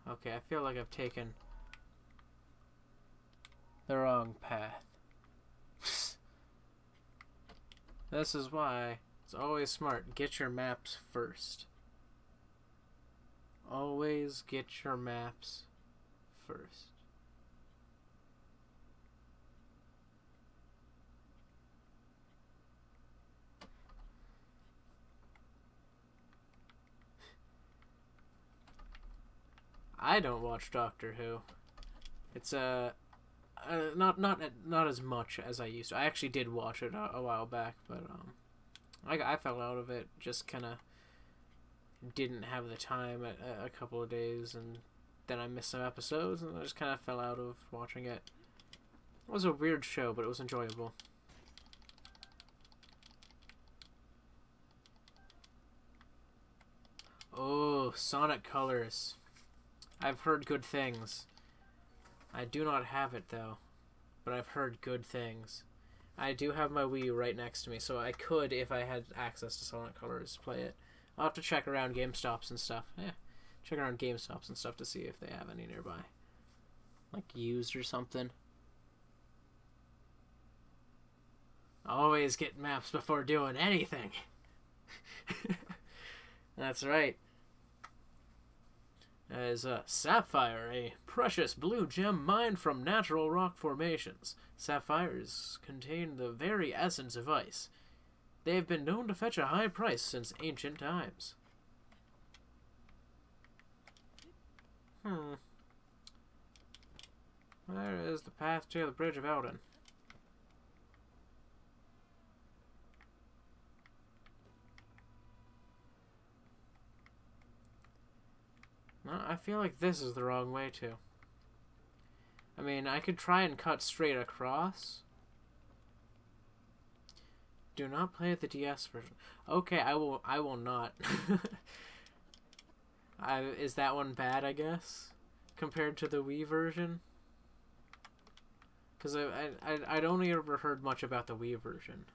Okay, I feel like I've taken the wrong path. This is why it's always smart. Get your maps first. Always get your maps first. I don't watch Doctor Who. It's not as much as I used to. I actually did watch it a while back, but I fell out of it. Just kind of didn't have the time a couple of days, and then I missed some episodes, and I just kind of fell out of watching it. It was a weird show, but it was enjoyable. Oh, Sonic Colors. I've heard good things. I do not have it, though, but I've heard good things. I do have my Wii U right next to me, so I could, if I had access to Sonic Colors, play it. I'll have to check around GameStops and stuff. Yeah, check around GameStops and stuff to see if they have any nearby. Like used or something. Always get maps before doing anything. That's right. As sapphire, a precious blue gem mined from natural rock formations. Sapphires contain the very essence of ice. They have been known to fetch a high price since ancient times. Where is the path to the Bridge of Eldon? No, I feel like this is the wrong way, too. I mean, I could try and cut straight across. Do not play the DS version. Okay, I will not. Is that one bad, I guess, compared to the Wii version? Because I'd only ever heard much about the Wii version.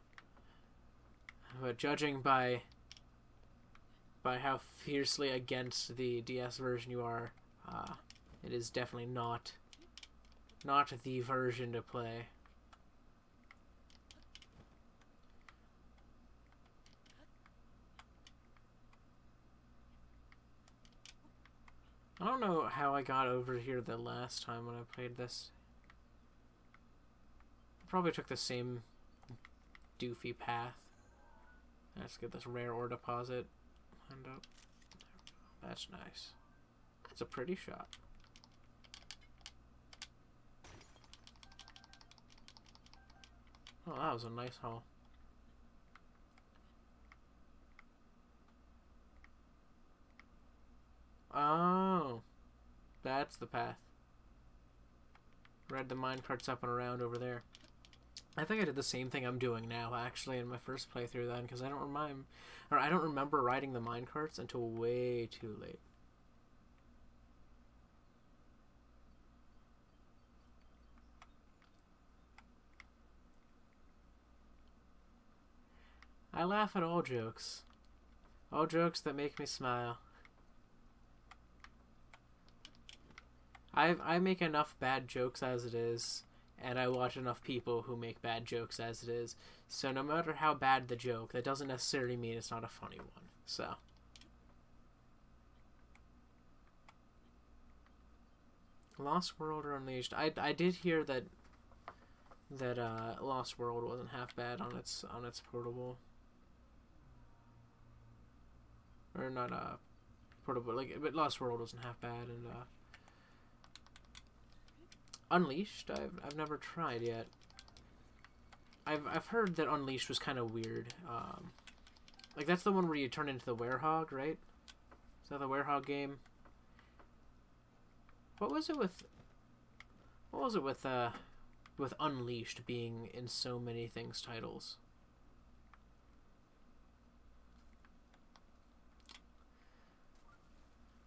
But judging by how fiercely against the DS version you are, it is definitely not the version to play. I don't know how I got over here the last time when I played this. I probably took the same doofy path. Let's get this rare ore deposit. And up. That's nice. That's a pretty shot. Oh, that was a nice haul. Oh, that's the path. Read the minecarts up and around over there. I think I did the same thing I'm doing now, actually, in my first playthrough then, because I don't remember riding the minecarts until way too late. I laugh at all jokes that make me smile. I make enough bad jokes as it is, and I watch enough people who make bad jokes as it is, so no matter how bad the joke, that doesn't necessarily mean it's not a funny one, so. Lost World or Unleashed? I did hear that Lost World wasn't half bad on its portable. Or not portable, like, but Lost World wasn't half bad, and Unleashed, I've never tried yet. I've heard that Unleashed was kind of weird. Like, that's the one where you turn into the werehog, right? Is that the werehog game? What was it with Unleashed being in so many things titles?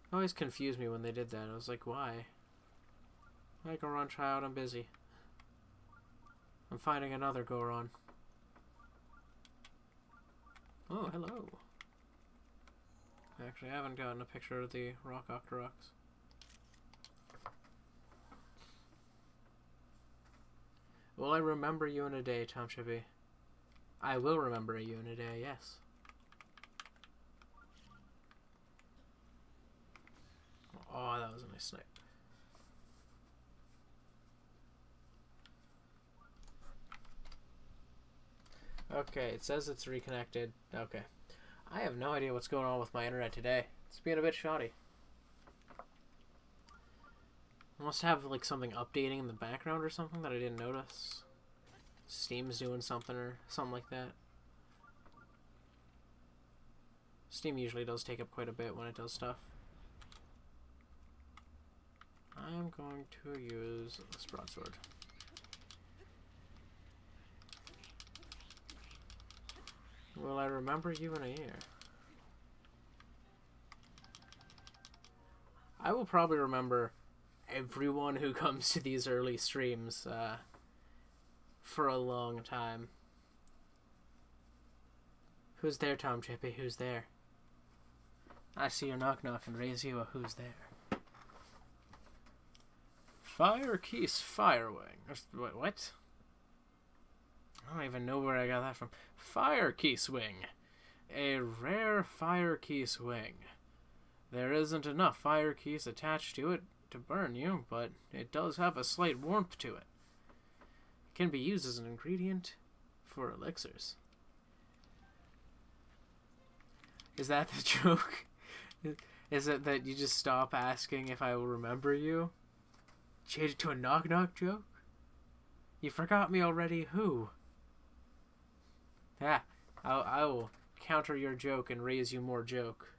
It always confused me when they did that. I was like, why? Hi, Goron child, I'm busy. I'm finding another Goron. Oh, hello. Actually, I haven't gotten a picture of the Rock Octoroks. Will I remember you in a day, Tom Chippy? I will remember you in a day, yes. Oh, that was a nice snipe. Okay, it says it's reconnected. Okay. I have no idea what's going on with my internet today. It's being a bit shoddy. I must have like something updating in the background or something that I didn't notice. Steam's doing something or something like that. Steam usually does take up quite a bit when it does stuff. I'm going to use this broadsword. Will I remember you in a year? I will probably remember everyone who comes to these early streams for a long time. Who's there, Tom Chippy? Who's there? I see your knock knock and raise you a who's there. Fire Keys Firewing. What? I don't even know where I got that from. Fire Key Swing. A rare Fire Key Swing. There isn't enough fire keys attached to it to burn you, but it does have a slight warmth to it. It can be used as an ingredient for elixirs. Is that the joke? Is it that you just stop asking if I will remember you? Change it to a knock-knock joke? You forgot me already, who? Yeah, I will counter your joke and raise you more joke.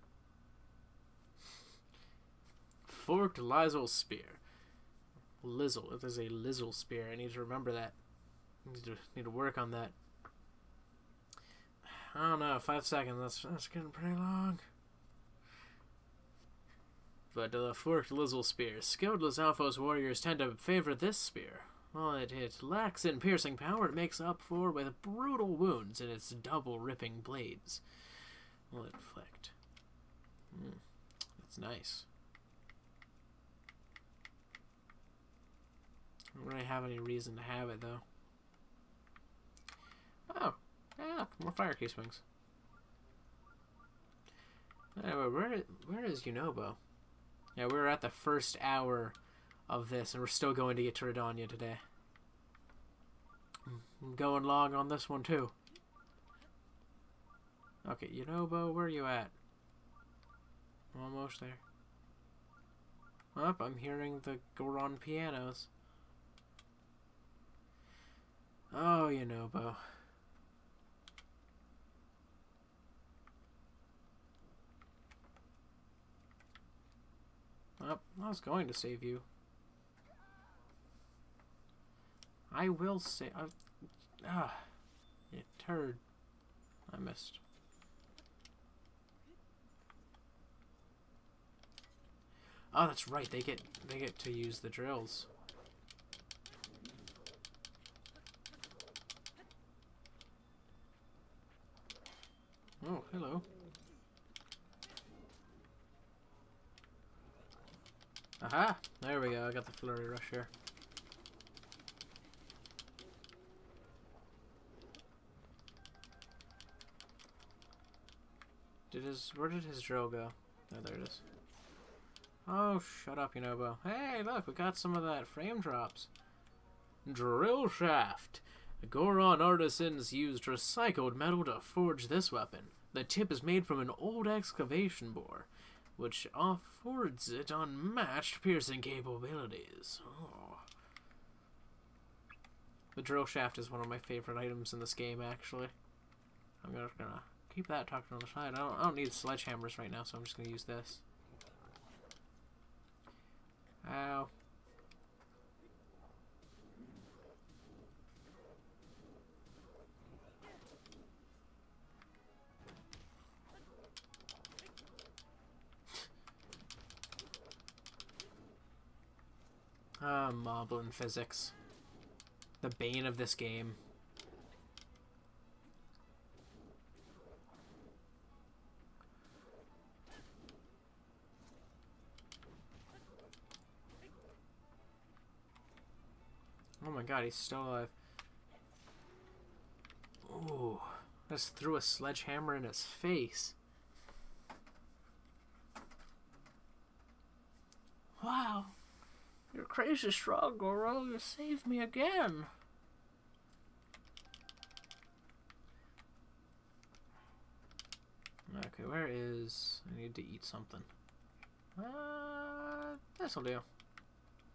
Forked Lizzle Spear. Lizzle. It is a Lizzle Spear. I need to remember that. Need to work on that. I don't know, 5 seconds. That's getting pretty long. But the forked Lizzle spear. Skilled Lizalfos warriors tend to favor this spear. While it lacks in piercing power, it makes up for with brutal wounds in its double ripping blades. Will it inflict? That's nice. I don't really have any reason to have it, though. Oh, yeah, more fire key swings. Anyway, where is Yunobo? Yeah, we're at the first hour of this, and we're still going to get to RUDANIA today. I'm going long on this one, too. Okay, Yunobo, where are you at? Almost there. Oh, I'm hearing the Goron pianos. Oh, Yunobo. Oh, I was going to save you. I will save... you turd. I missed. Oh, that's right. They get to use the drills. Oh, hello. Aha! There we go. I got the flurry rush here. Where did his drill go? Oh, there it is. Oh, shut up, Yunobo. Hey, look, we got some of that frame drops. Drill shaft. The Goron artisans used recycled metal to forge this weapon. The tip is made from an old excavation bore, which affords it unmatched piercing capabilities. Oh. The drill shaft is one of my favorite items in this game, actually. I'm just gonna keep that tucked on the side. I don't need sledgehammers right now, so I'm just gonna use this. Ow. Moblin physics. The bane of this game. Oh my god, he's still alive. Ooh, just threw a sledgehammer in his face. Wow. You're crazy strong, Goro. You saved me again. Okay, where is... I need to eat something. This'll do.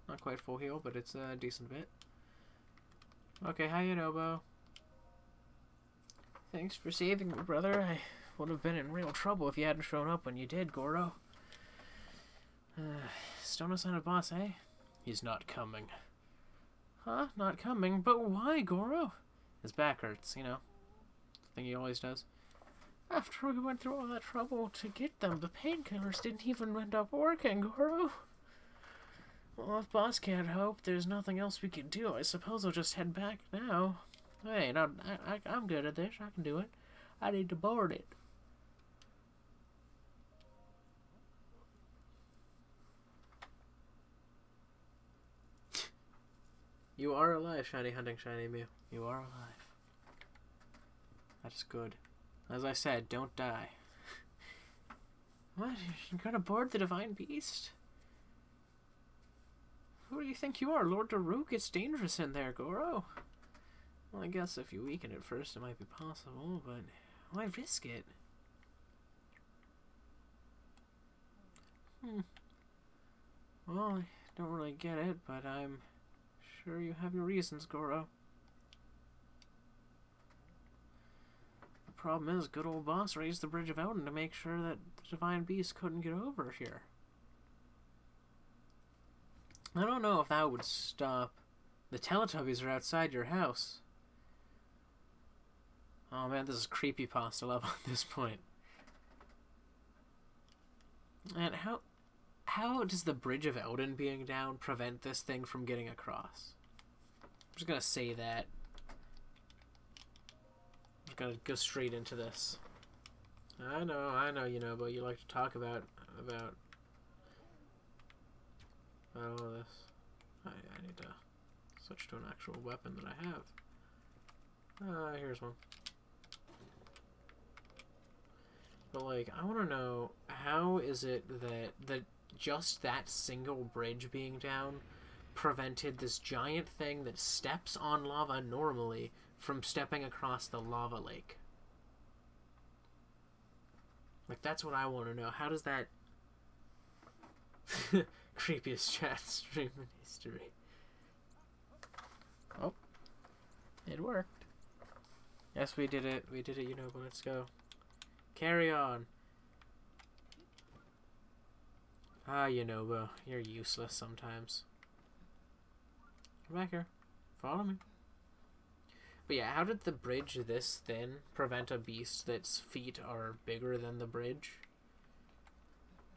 Not quite full heal, but it's a decent bit. Okay, hi, Yunobo. Thanks for saving me, brother. I would have been in real trouble if you hadn't shown up when you did, Goro. Still no sign of boss, eh? He's not coming. Huh? Not coming? But why, Goro? His back hurts, you know. The thing he always does. After we went through all that trouble to get them, the painkillers didn't even end up working, Goro. Well, if boss can't help, there's nothing else we can do. I suppose I'll just head back now. Hey, no, I'm good at this. I can do it. I need to board it. You are alive, Shiny Hunting Shiny Mew. You are alive. That's good. As I said, don't die. What? You're gonna board the Divine Beast? Who do you think you are? Lord Daruk? It's dangerous in there, Goro. Well, I guess if you weaken it first, it might be possible, but why risk it? Well, I don't really get it, but I'm sure you have your reasons, Goro. The problem is, good old boss raised the Bridge of Elden to make sure that the Divine Beast couldn't get over here. I don't know if that would stop. The Teletubbies are outside your house. Oh man, this is creepypasta level at this point. And how How does the Bridge of Elden being down prevent this thing from getting across? I'm just gonna say that. I'm just gonna go straight into this. I know, you know, but you like to talk about all this. I need to switch to an actual weapon that I have. Here's one. But, like, I want to know, how is it that just that single bridge being down prevented this giant thing that steps on lava normally from stepping across the lava lake? Like, that's what I want to know. How does that... Creepiest chat stream in history. Oh. It worked. Yes, we did it. We did it, you know, but let's go. Carry on. Ah, Yunobo, you're useless sometimes. Come back here. Follow me. But yeah, how did the bridge this thin prevent a beast that's feet are bigger than the bridge,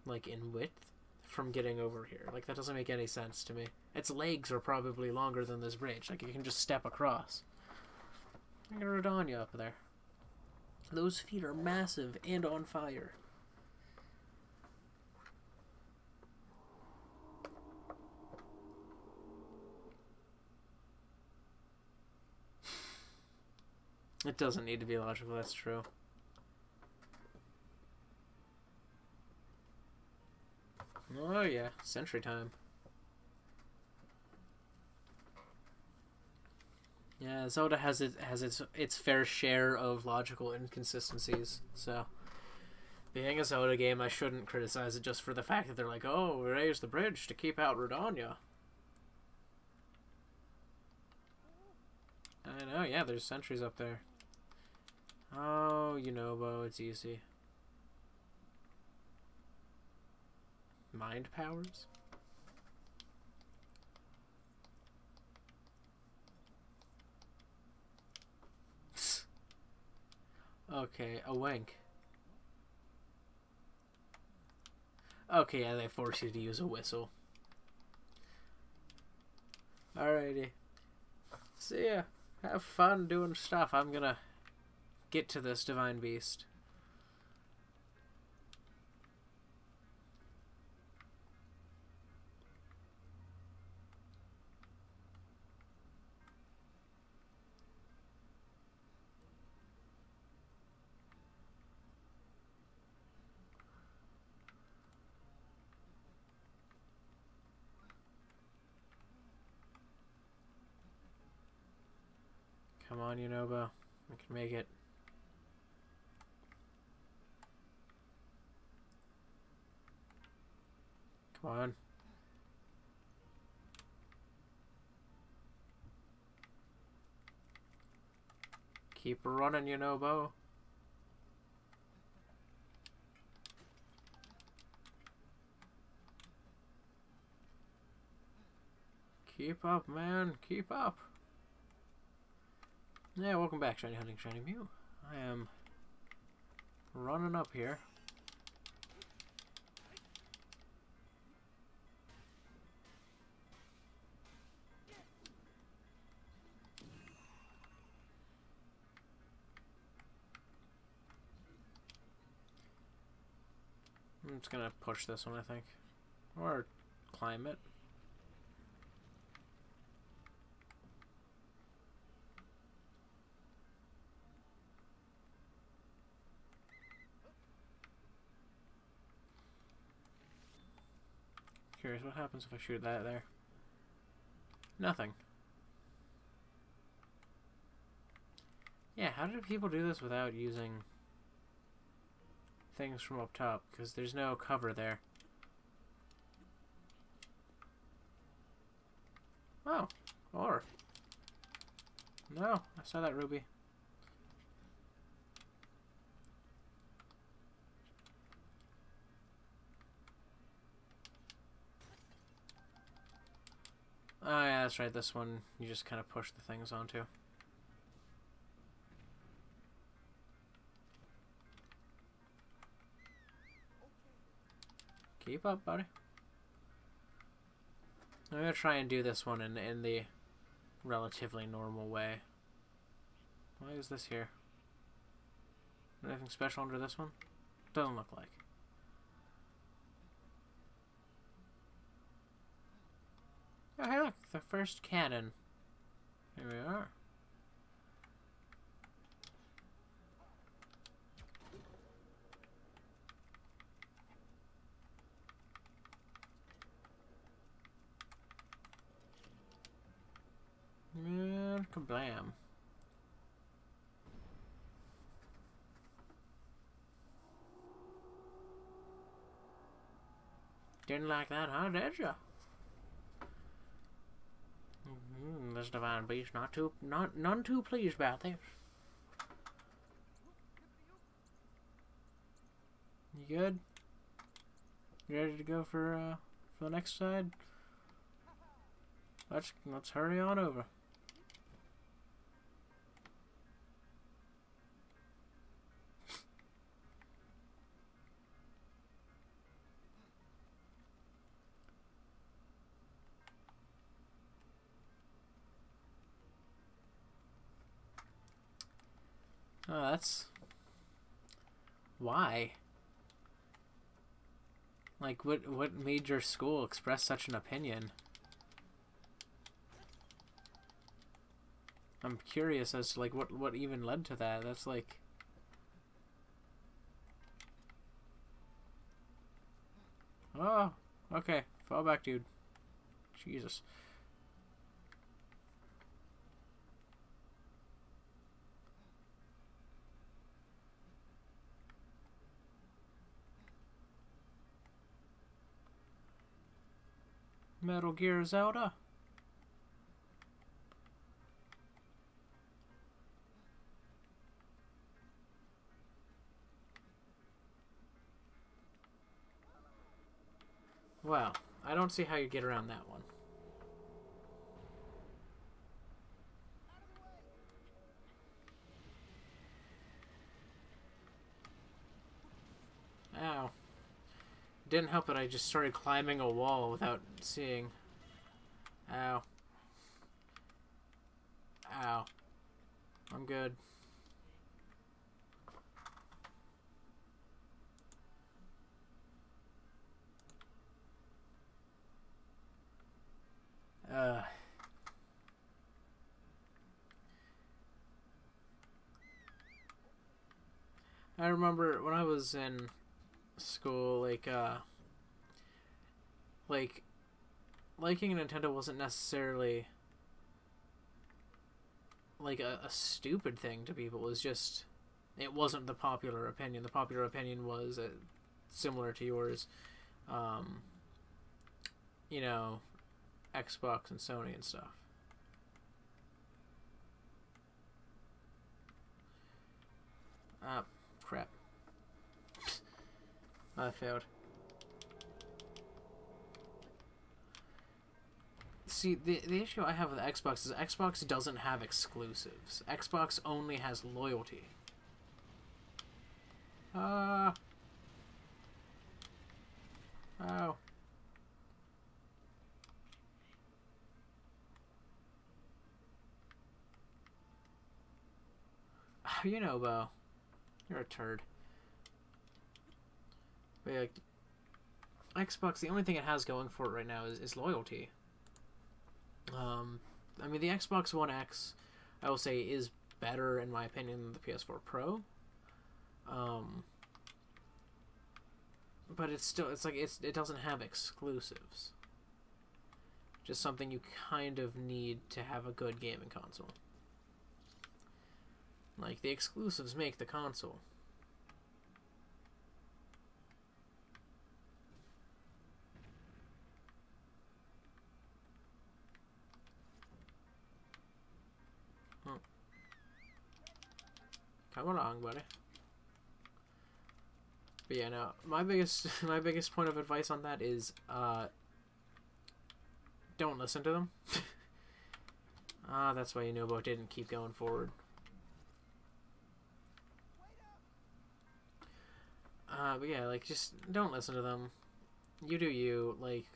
like in width, from getting over here? Like, that doesn't make any sense to me. Its legs are probably longer than this bridge. Like, you can just step across. I got a RUDANIA up there. Those feet are massive and on fire. It doesn't need to be logical, that's true. Oh yeah, Century Time. Yeah, Zelda has its fair share of logical inconsistencies, so being a Zelda game, I shouldn't criticize it just for the fact that they're like, oh, we raised the bridge to keep out RUDANIA. I know, yeah, there's sentries up there. Oh, Yunobo, it's easy. Mind powers? Okay, a wink. Okay, yeah, they force you to use a whistle. Alrighty. See ya. Have fun doing stuff. I'm gonna get to this divine beast. Come on, Yunobo. We can make it. Come on. Keep running, Yunobo. Keep up, man. Keep up. Yeah, welcome back, Shiny Hunting, Shiny Mew. I am running up here. I'm just gonna push this one, I think. Or climb it. Curious what happens if I shoot that there. Nothing. Yeah, how did people do this without using things from up top? Because there's no cover there. Oh, or no, I saw that ruby. Oh yeah, that's right, this one you just kind of push the things onto. Keep up, buddy. I'm gonna try and do this one in the relatively normal way. Why is this here? Anything special under this one? Doesn't look like. Oh, hey look, the first cannon. Here we are. And kablam. Didn't like that, huh? Did ya? This divine beast none too pleased about this. You good? You ready to go for the next side? Let's hurry on over. Oh, that's... Why? Like, what made your school express such an opinion? I'm curious as to, like, what even led to that. That's, like... Oh, okay. Fall back, dude. Jesus. Metal Gear Zelda. Well, I don't see how you get around that one. Ow. Didn't help that I just started climbing a wall without seeing. Ow. Ow. I'm good. I remember when I was in school, liking Nintendo wasn't necessarily like a stupid thing to people. It was just, it wasn't the popular opinion. The popular opinion was similar to yours, you know, Xbox and Sony and stuff. Ah, crap. I failed. See, the issue I have with Xbox is Xbox doesn't have exclusives. Xbox only has loyalty. Oh. You know, Bo. You're a turd. But yeah, Xbox, the only thing it has going for it right now is loyalty. I mean, the Xbox One X, I will say, is better, in my opinion, than the PS4 Pro. But it's still, it doesn't have exclusives. Just something you kind of need to have a good gaming console. Like, the exclusives make the console. Come along, buddy. But yeah, no, my biggest point of advice on that is don't listen to them. That's why Inobo didn't keep going forward. But yeah, like, just don't listen to them. You do you. Like,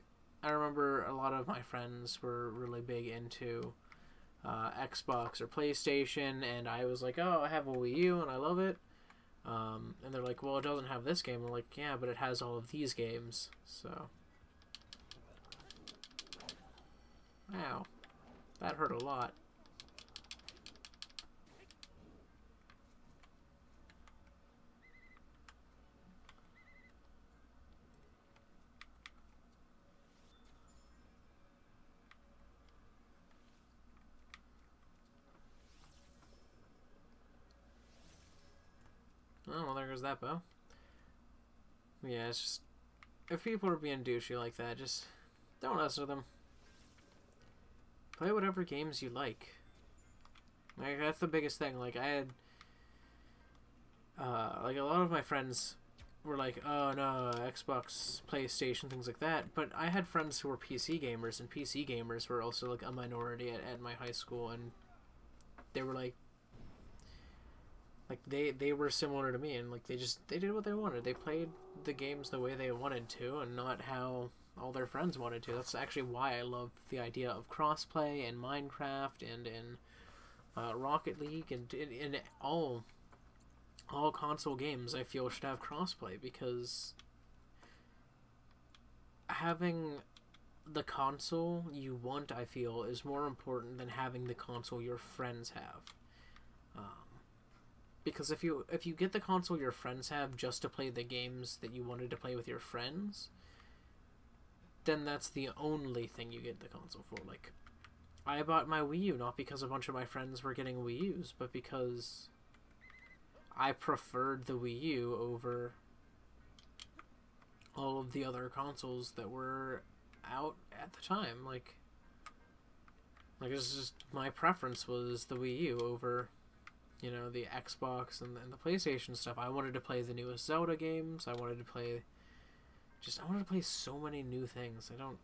I remember a lot of my friends were really big into Xbox or PlayStation, and I was like, oh, I have a Wii U and I love it. And they're like, well, it doesn't have this game. I'm like, yeah, but it has all of these games. So, wow, that hurt a lot. Oh, well, there goes that bow. Yeah, it's just, if people are being douchey like that, just don't listen to them. Play whatever games you like. Like, that's the biggest thing. Like, I had, like, a lot of my friends were like, oh, no, Xbox, PlayStation, things like that. But I had friends who were PC gamers, and PC gamers were also, like, a minority at my high school, and they were like, they were similar to me, and like they did what they wanted. They played the games the way they wanted to, and not how all their friends wanted to. That's actually why I love the idea of crossplay in Minecraft and in Rocket League and in all console games. I feel should have crossplay, because having the console you want, I feel, is more important than having the console your friends have. Because if you get the console your friends have just to play the games that you wanted to play with your friends, then that's the only thing you get the console for. Like, I bought my Wii U not because a bunch of my friends were getting Wii U's, but because I preferred the Wii U over all of the other consoles that were out at the time. Like it's just, my preference was the Wii U over, you know, the Xbox and the PlayStation stuff. I wanted to play the newest Zelda games. I wanted to play so many new things. I don't,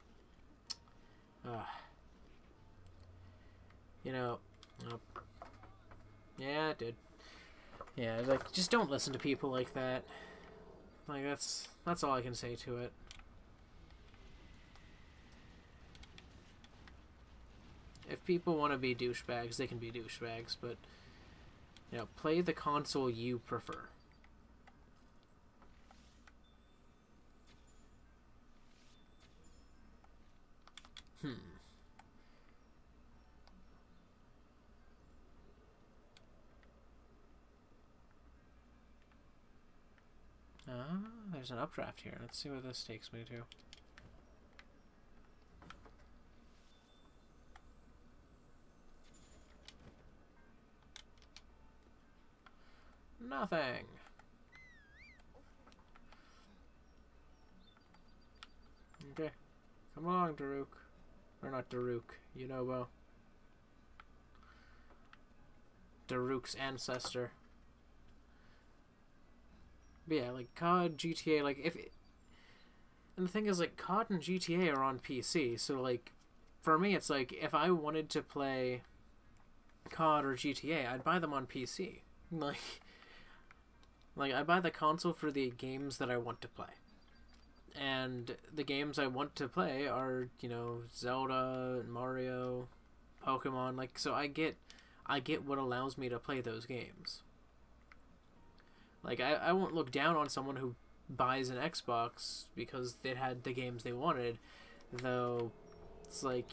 you know, yeah, it did. Yeah, like, just don't listen to people like that. Like, that's all I can say to it. If people want to be douchebags, they can be douchebags, but, you know, play the console you prefer. There's an updraft here. Let's see where this takes me to. Nothing. Okay. Come along, Daruk. Or not Daruk. You know, well, Daruk's ancestor. But yeah, like, COD, GTA, like, and the thing is, like, COD and GTA are on PC, so, like, for me, it's like, if I wanted to play COD or GTA, I'd buy them on PC. Like, I buy the console for the games that I want to play. And the games I want to play are, you know, Zelda, Mario, Pokemon, like, so I get what allows me to play those games. Like, I won't look down on someone who buys an Xbox because they had the games they wanted, though it's like,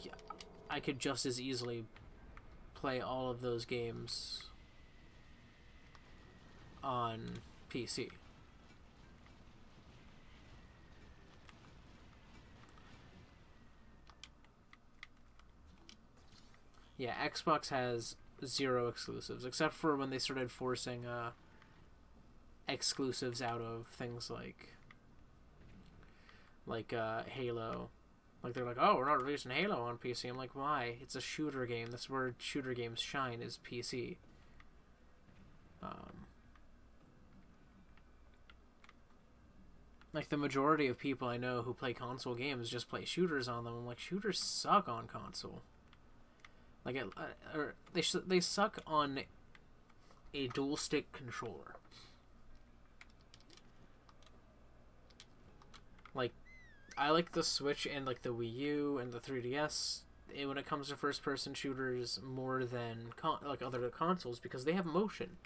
I could just as easily play all of those games on PC. Yeah, Xbox has 0 exclusives, except for when they started forcing exclusives out of things like Halo. Like, they're like, oh, we're not releasing Halo on PC. I'm like, why? It's a shooter game. That's where shooter games shine, is PC. Like, the majority of people I know who play console games just play shooters on them. I'm like, shooters suck on console. Like, they suck on a dual stick controller. Like, I like the Switch and like the Wii U and the 3DS when it comes to first-person shooters more than like other consoles because they have motion.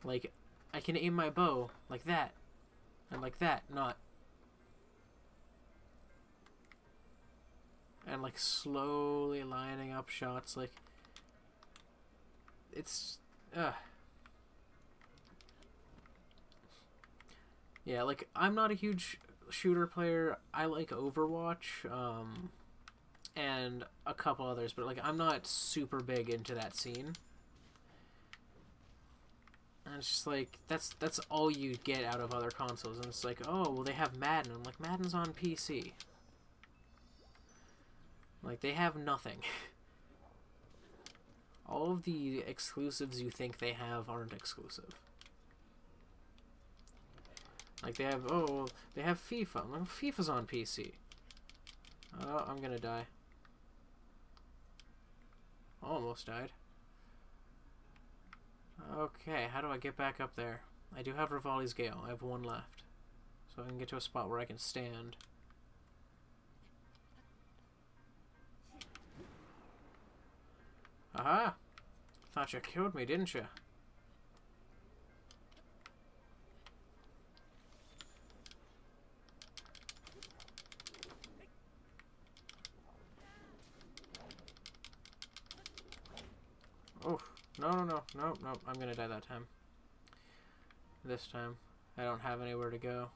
Like, I can aim my bow like that and like that, not. And like slowly lining up shots, like it's yeah, like I'm not a huge shooter player. I like Overwatch and a couple others, but like I'm not super big into that scene. And it's just like that's all you get out of other consoles, and it's like, oh well, they have Madden. I'm like, Madden's on PC. Like, they have nothing. All of the exclusives you think they have aren't exclusive. Like, they have, oh, they have FIFA. I'm like, FIFA's on PC. Oh, I'm gonna die. Almost died. Okay, how do I get back up there? I do have Rivali's Gale. I have one left. So I can get to a spot where I can stand. Aha! Thought you killed me, didn't you? Oh, no, I'm gonna die that time. This time. I don't have anywhere to go.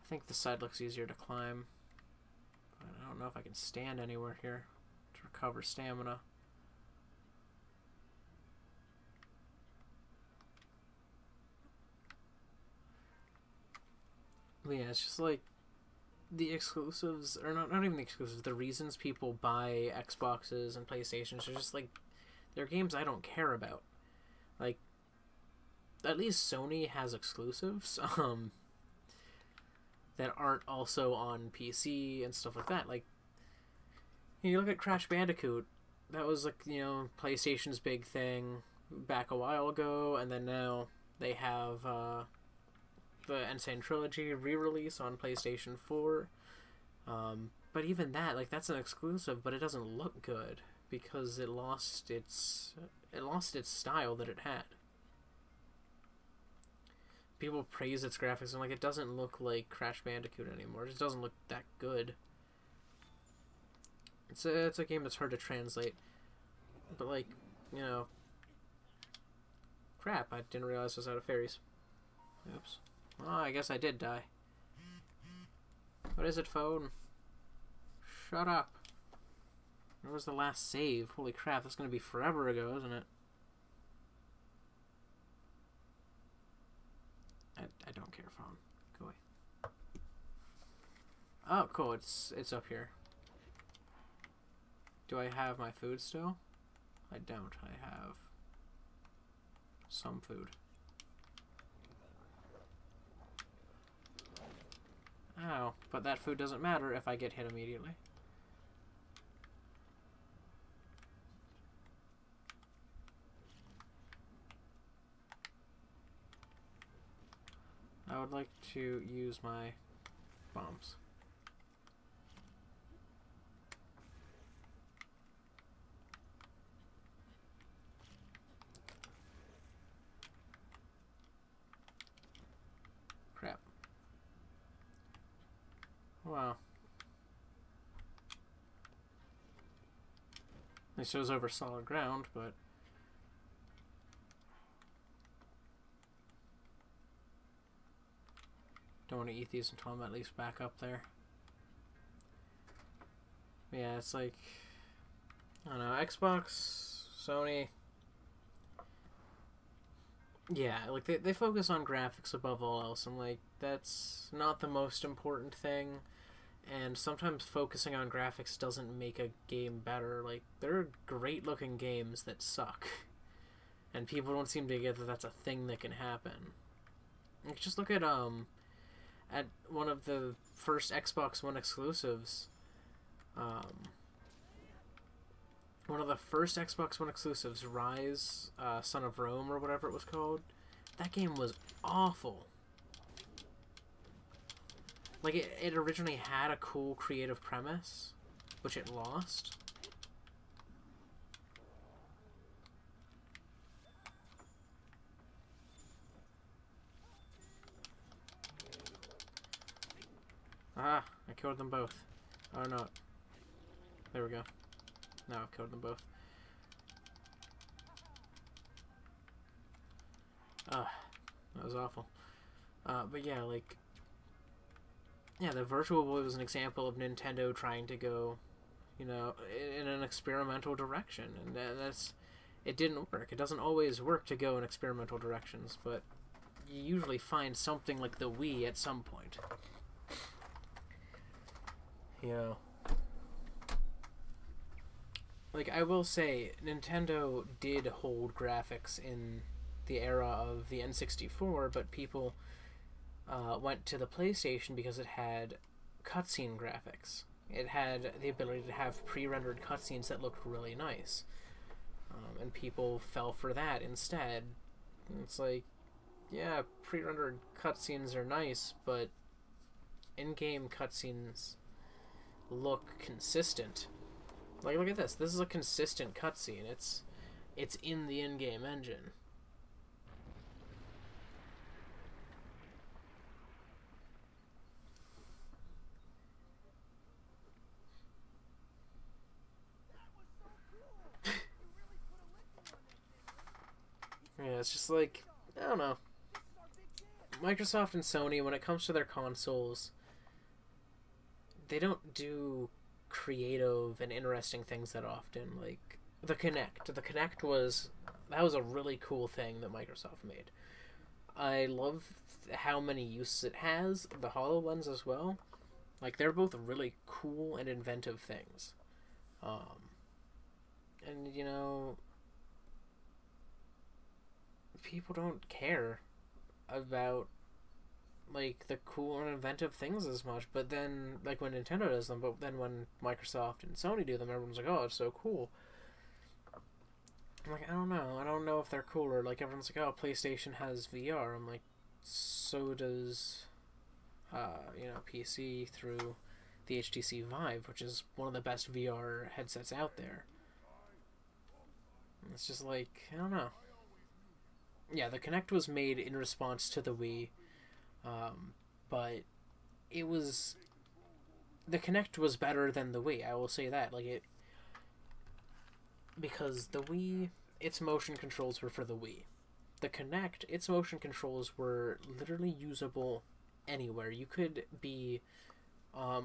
I think the side looks easier to climb. I don't know if I can stand anywhere here to recover stamina. But yeah, it's just like the exclusives, or not even the exclusives, the reasons people buy Xboxes and PlayStations are just like, they're games I don't care about. Like, at least Sony has exclusives, that aren't also on PC and stuff like that. Like, you look at Crash Bandicoot, that was like, you know, PlayStation's big thing back a while ago, and then now they have the Insane Trilogy re-release on PlayStation 4. But even that, like, that's an exclusive, but it doesn't look good because it lost its style that it had. People praise its graphics and like, it doesn't look like Crash Bandicoot anymore. It just doesn't look that good. It's a game that's hard to translate. But like, you know, crap, I didn't realize I was out of fairies. Oops. Oh, I guess I did die. What is it, phone? Shut up. Where was the last save? Holy crap, that's gonna be forever ago, isn't it? I don't care, phone. Go away. Oh, cool. It's up here. Do I have my food still? I don't. I have some food. Ow, but that food doesn't matter if I get hit immediately. I would like to use my bombs. Crap. Wow. It shows over solid ground, but don't want to eat these until I'm at least back up there. Yeah, it's like, I don't know, Xbox, Sony. Yeah, like they focus on graphics above all else, and like that's not the most important thing. And sometimes focusing on graphics doesn't make a game better. Like, there are great looking games that suck, and people don't seem to get that that's a thing that can happen. Like, just look at one of the first Xbox One exclusives. One of the first Xbox One exclusives, Rise, Son of Rome, or whatever it was called. that game was awful. Like, it originally had a cool creative premise, which it lost. Ah, I killed them both. Oh no. There we go. Now I've killed them both. That was awful. But yeah, like... Yeah, the Virtual Boy was an example of Nintendo trying to go, you know, in an experimental direction. And that's... It didn't work. It doesn't always work to go in experimental directions, but you usually find something like the Wii at some point. You know... Like, I will say, Nintendo did hold graphics in the era of the N64, but people went to the PlayStation because it had cutscene graphics. It had the ability to have pre-rendered cutscenes that looked really nice. And people fell for that instead. And it's like, yeah, pre-rendered cutscenes are nice, but in-game cutscenes look consistent. Like, look at this. This is a consistent cutscene. It's in the in-game engine. Yeah, it's just like, I don't know. Microsoft and Sony, when it comes to their consoles, they don't do creative and interesting things that often. Like the Kinect. The Kinect was a really cool thing that Microsoft made. I love how many uses it has. The HoloLens as well. Like, they're both really cool and inventive things. And you know, people don't care about like the cool and inventive things as much, but then like when Nintendo does them, but then when Microsoft and Sony do them, everyone's like, oh, it's so cool. I'm like, I don't know if they're cooler. Like, everyone's like, oh, PlayStation has VR. I'm like, so does you know, PC through the HTC Vive, which is one of the best VR headsets out there. And it's just like, I don't know. Yeah, the Kinect was made in response to the Wii. But it was... The Kinect was better than the Wii, I will say that. Like, it... Because the Wii, its motion controls were for the Wii. The Kinect, its motion controls were literally usable anywhere. You could be a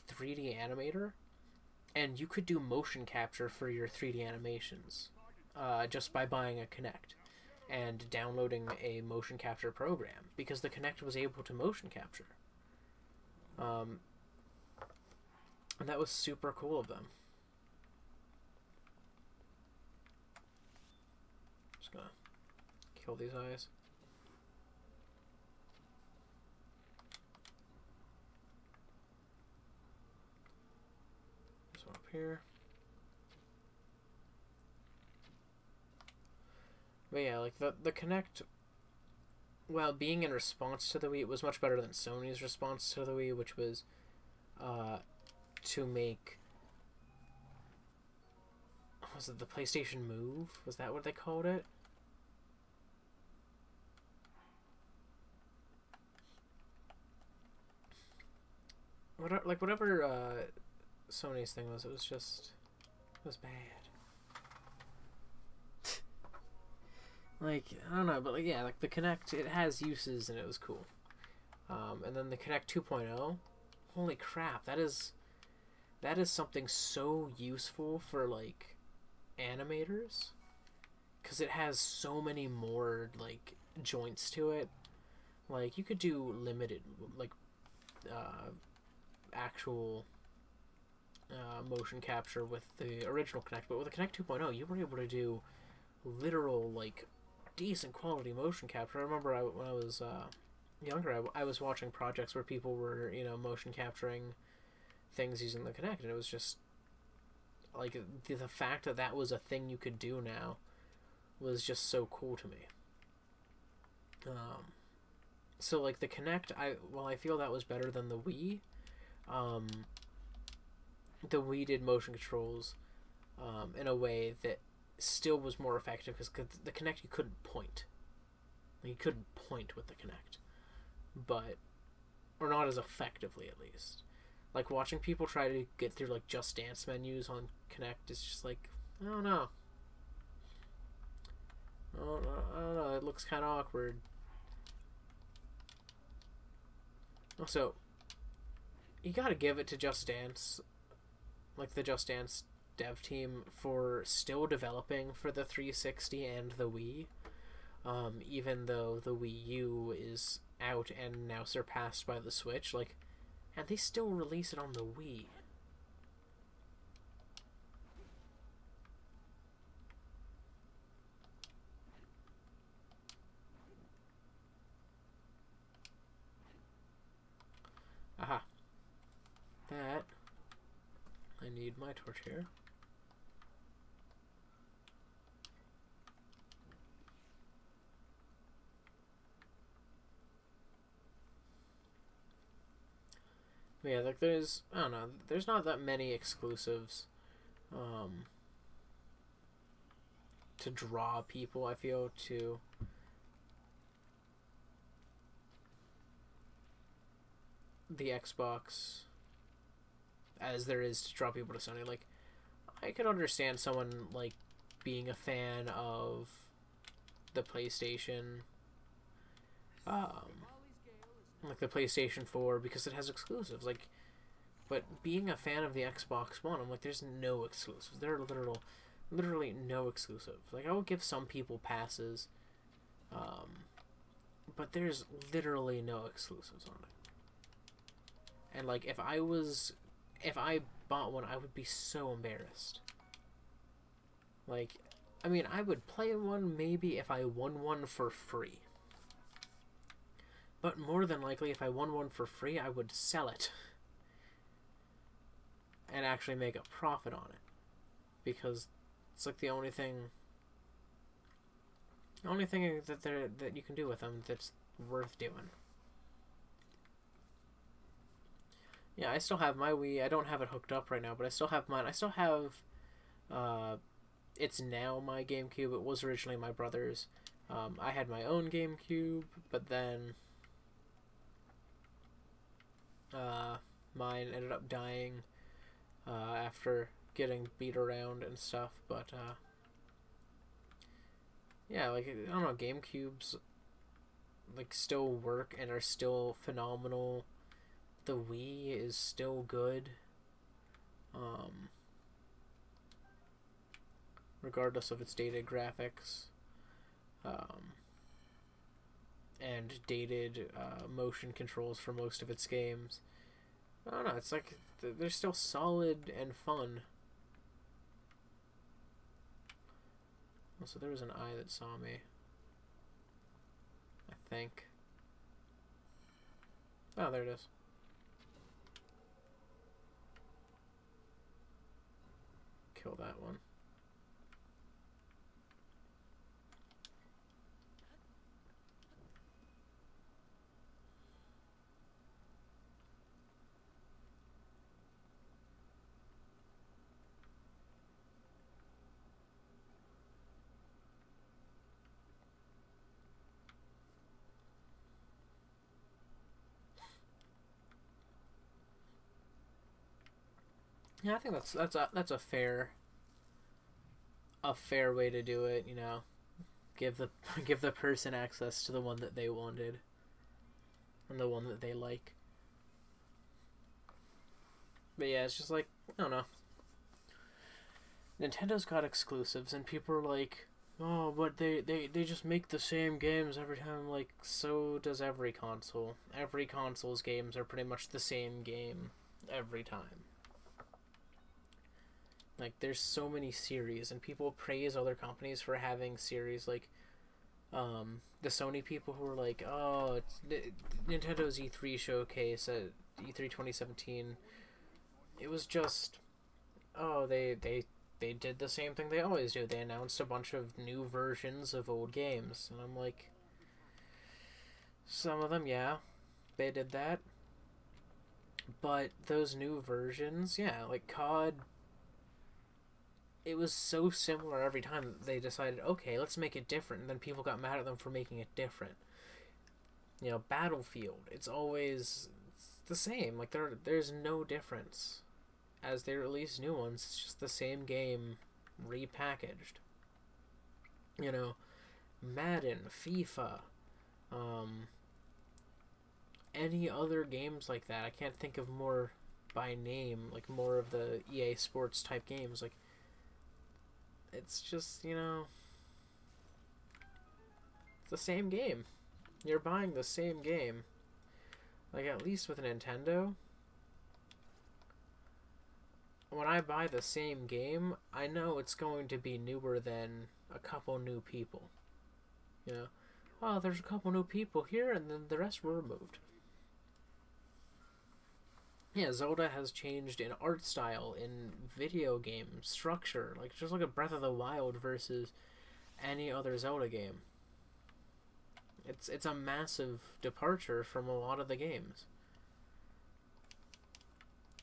3D animator, and you could do motion capture for your 3D animations just by buying a Kinect and downloading a motion capture program, because the Kinect was able to motion capture. And that was super cool of them. Just gonna kill these eyes. This one up here. But yeah, like the Kinect, well, being in response to the Wii, it was much better than Sony's response to the Wii, which was to make, was it the PlayStation Move? Was that what they called it? Whatever Sony's thing was, it was bad. Like, I don't know, but like, yeah, like the Kinect, it has uses and it was cool. And then the Kinect 2.0, holy crap, that is something so useful for like animators, because it has so many more like joints to it. Like, you could do limited, like actual motion capture with the original Kinect, but with the Kinect 2.0, you were able to do literal, like, decent quality motion capture. I remember when I was younger, I was watching projects where people were, you know, motion capturing things using the Kinect, and it was just like the fact that was a thing you could do now was just so cool to me. So like the Kinect, I feel that was better than the Wii. Um, the Wii did motion controls in a way that still was more effective because the Kinect you couldn't point. You couldn't point with the Kinect, but or not as effectively at least. Like watching people try to get through like Just Dance menus on Kinect is just like I don't know. I don't know. It looks kind of awkward. Also, you gotta give it to Just Dance, like the Just Dance dev team, for still developing for the 360 and the Wii. Even though the Wii U is out and now surpassed by the Switch, like, and they still release it on the Wii. Aha. That. I need my torch here. But yeah, like there's, I don't know, there's not that many exclusives to draw people, I feel, to the Xbox as there is to draw people to Sony. Like, I could understand someone, like, being a fan of the PlayStation, like the PlayStation 4, because it has exclusives, like, but being a fan of the Xbox One, I'm like, there's no exclusives. There are literally no exclusives. Like, I will give some people passes, but there's literally no exclusives on it. And, like, if I bought one, I would be so embarrassed. Like, I mean, I would play one maybe if I won one for free. But more than likely, if I won one for free, I would sell it. And actually make a profit on it. Because it's like the only thing that you can do with them that's worth doing. Yeah, I still have my Wii. I don't have it hooked up right now, but I still have mine. I still have, it's now my GameCube. It was originally my brother's. I had my own GameCube, but then mine ended up dying after getting beat around and stuff. But yeah, like, I don't know, GameCubes like still work and are still phenomenal. The Wii is still good, regardless of its dated graphics, and dated motion controls for most of its games. I don't know, it's like they're still solid and fun. Also, there was an eye that saw me, I think. Oh, there it is. Kill that one. Yeah, I think that's a fair way to do it, you know. Give the person access to the one that they wanted and the one that they like. But yeah, it's just like, I don't know. Nintendo's got exclusives and people are like, oh, but they just make the same games every time. Like, so does every console. Every console's games are pretty much the same game every time. Like, there's so many series, and people praise other companies for having series, like, the Sony people who are like, oh, it's Nintendo's E3 showcase at E3 2017, it was just, oh, they did the same thing they always do. They announced a bunch of new versions of old games, and I'm like, Some of them, yeah, they did that. But those new versions, yeah, like COD, it was so similar every time that they decided, okay, let's make it different. And then people got mad at them for making it different. You know, Battlefield, it's always the same. Like, there's no difference. As they release new ones, it's just the same game repackaged. You know, Madden, FIFA, any other games like that. I can't think of more by name, like more of the EA Sports type games. Like, it's just, you know, it's the same game. You're buying the same game. Like, at least with Nintendo, when I buy the same game, I know it's going to be newer than a couple new people. You know, oh, there's a couple new people here, and then the rest were removed. Yeah, Zelda has changed in art style, in video game structure. Like, just look at Breath of the Wild versus any other Zelda game. It's a massive departure from a lot of the games.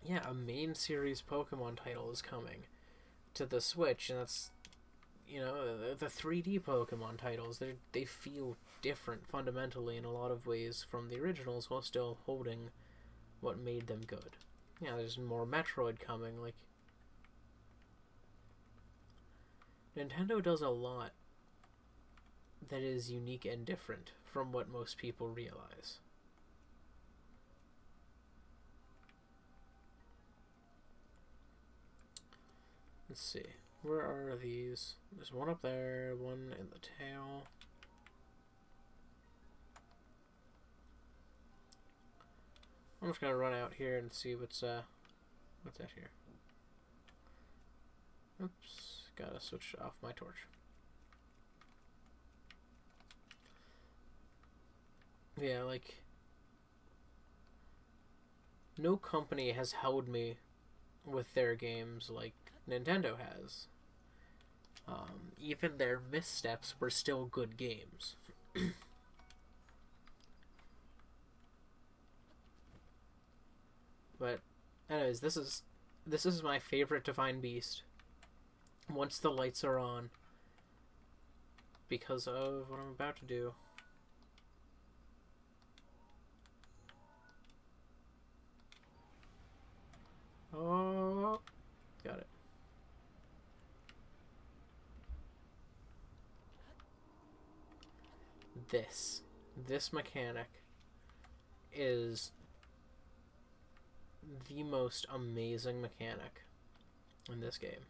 Yeah, a main series Pokemon title is coming to the Switch, and that's, you know, the 3D Pokemon titles. They feel different fundamentally in a lot of ways from the originals, while still holding what made them good. Yeah, there's more Metroid coming. Like, Nintendo does a lot that is unique and different from what most people realize. Let's see. Where are these? There's one up there, one in the tail. I'm just gonna run out here and see what's out here. Oops, gotta switch off my torch. Yeah, like, no company has held me with their games like Nintendo has. Even their missteps were still good games. But anyways, this is my favorite Divine Beast once the lights are on, because of what I'm about to do. Oh, got it. This mechanic is the most amazing mechanic in this game.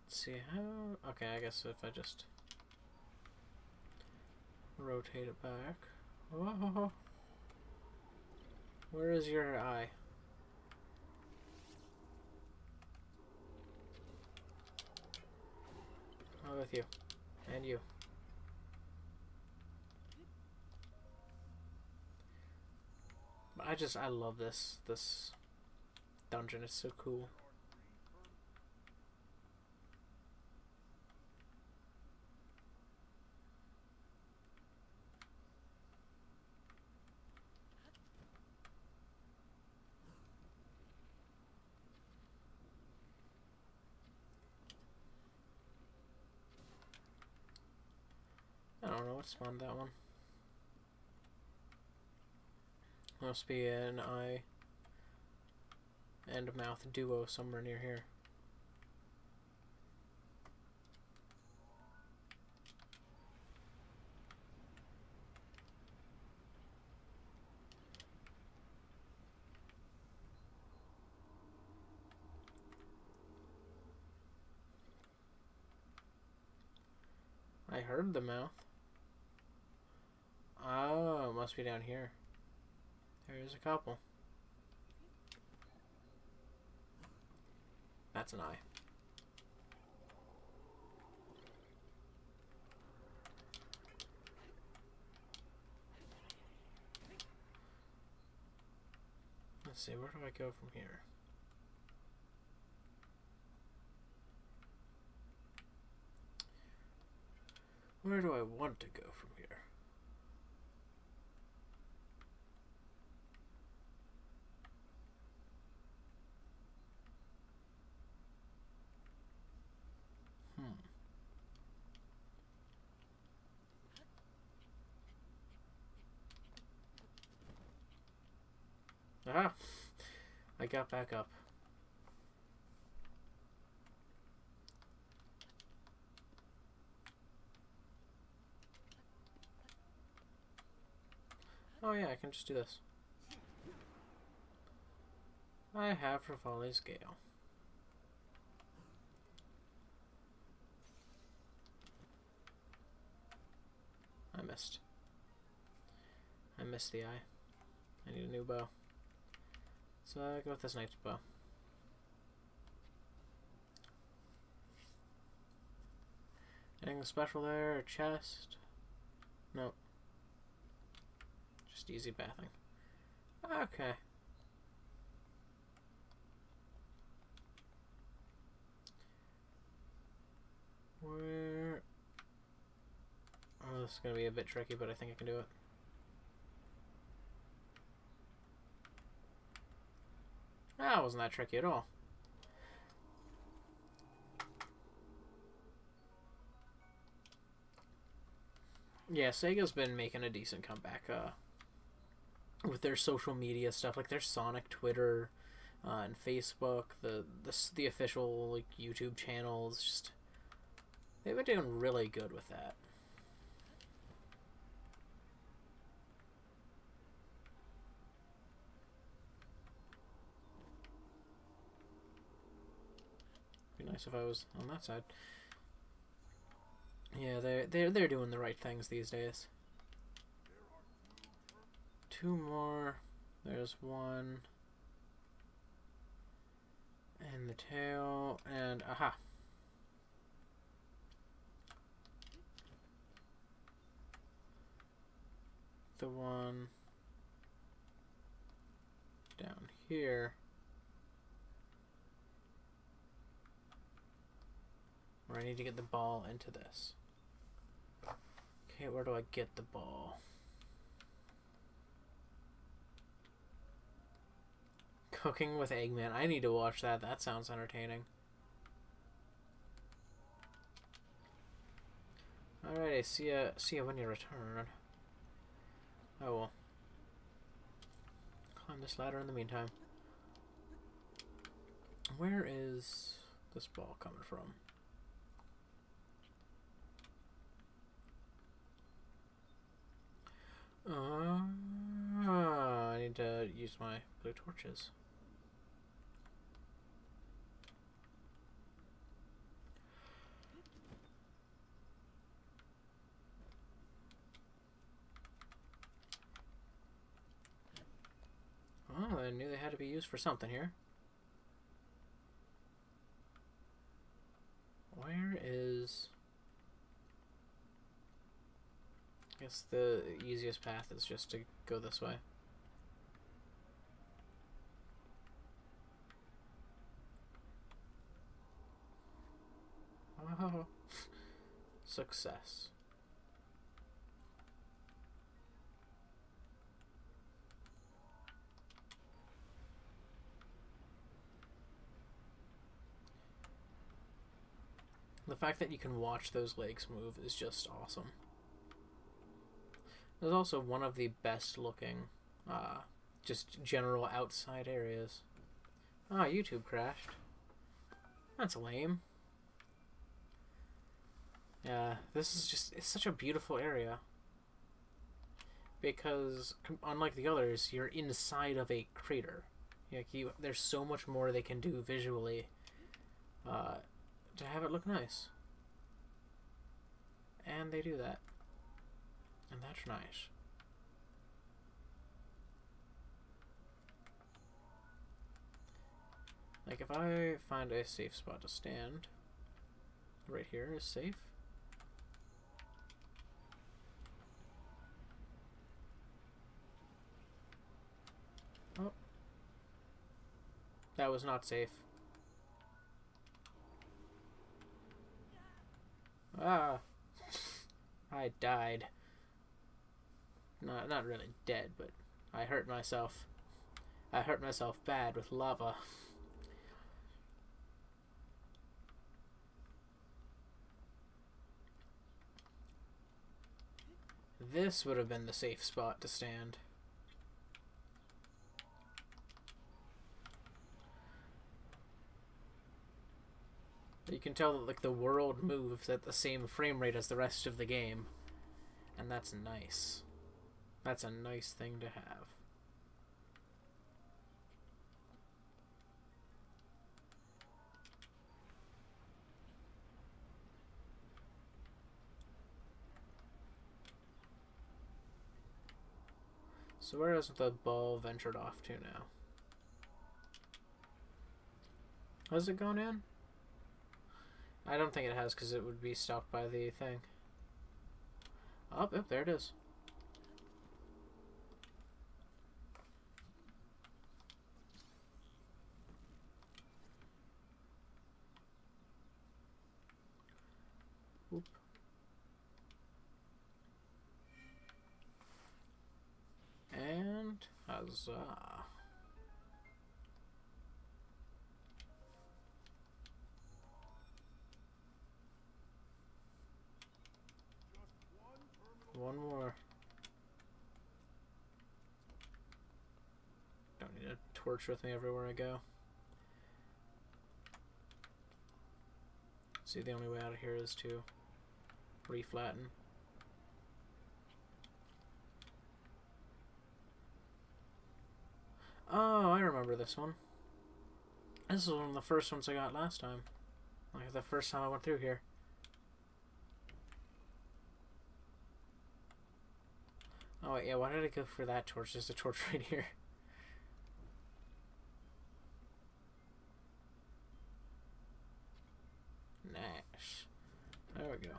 See how... Okay, I guess if I just rotate it back. Whoa. Where is your eye? I'm with you. And you. But I love this dungeon. It's so cool. I don't know what spawned that one. Must be an eye and mouth duo somewhere near here. I heard the mouth. Oh, it must be down here. There's a couple. That's an eye. Let's see, where do I go from here? Where do I want to go from here? Aha! I got back up. Oh yeah, I can just do this. I have Rivali's Gale. I missed. I missed the eye. I need a new bow. So I go with this knight's bow. Anything special there? A chest? Nope. Just easy bathing. Okay. Where... Oh, this is going to be a bit tricky, but I think I can do it. That wasn't that tricky at all. Yeah, Sega's been making a decent comeback with their social media stuff, like their Sonic Twitter and Facebook, the official like YouTube channels. Just they've been doing really good with that. Be nice if I was on that side. Yeah, they're doing the right things these days. Two more. There's one. And the tail. And aha. The one down here. Where I need to get the ball into this. Okay, where do I get the ball? Cooking with Eggman. I need to watch that. That sounds entertaining. Alrighty, see ya when you return. I will climb this ladder in the meantime. Where is this ball coming from? I need to use my blue torches. Oh, I knew they had to be used for something here. Where is... I guess the easiest path is just to go this way. Oh, success. The fact that you can watch those legs move is just awesome. There's also one of the best looking, just general outside areas. Ah, YouTube crashed. That's lame. Yeah, this is just, it's such a beautiful area. Because, unlike the others, you're inside of a crater. Like there's so much more they can do visually to have it look nice. And they do that. And that's nice. Like if I find a safe spot to stand, right here is safe. Oh, That was not safe. Ah. I died. Not really dead, but I hurt myself. I hurt myself bad with lava. This would have been the safe spot to stand. You can tell that like the world moves at the same frame rate as the rest of the game. And that's nice. That's a nice thing to have. So where has the ball ventured off to now? Has it gone in? I don't think it has, because it would be stopped by the thing. Oh, yep, there it is. Oop. And huzzah. One more. Don't need a torch with me everywhere I go. See, the only way out of here is to reflatten. Oh, I remember this one. This is one of the first ones I got last time. Like the first time I went through here. Oh wait, yeah, why did I go for that torch? There's a torch right here. Nice. There we go.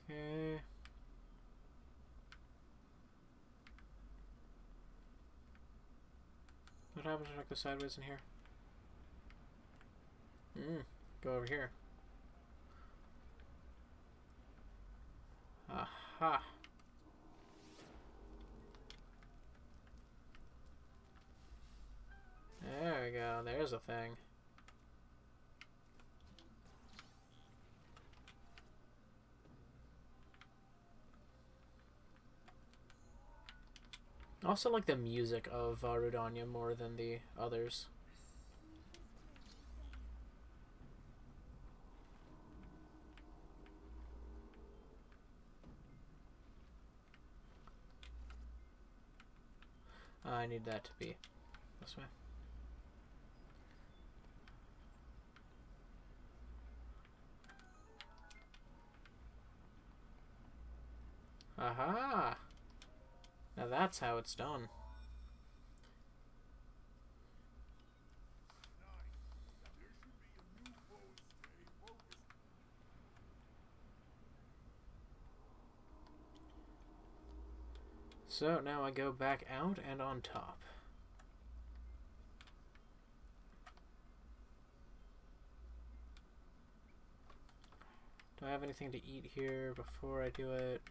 Okay. What happens when I go sideways in here? Go over here. Aha. There we go. There's a thing. I also like the music of RUDANIA more than the others. I need that to be this way. Aha! Now that's how it's done. So now I go back out and on top. Do I have anything to eat here before I do it?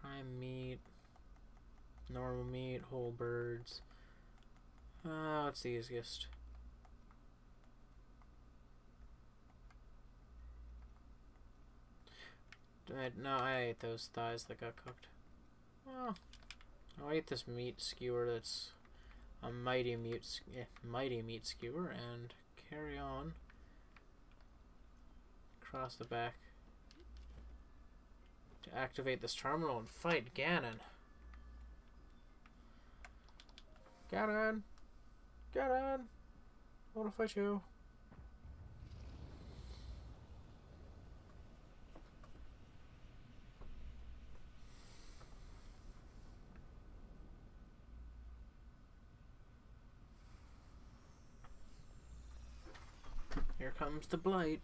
Prime meat, normal meat, whole birds. What's the easiest? No, I ate those thighs that got cooked. Oh, I'll eat this meat skewer that's a mighty meat skewer and carry on across the back to activate this terminal and fight Ganon. Ganon! Ganon! I wanna fight you. Here comes the blight.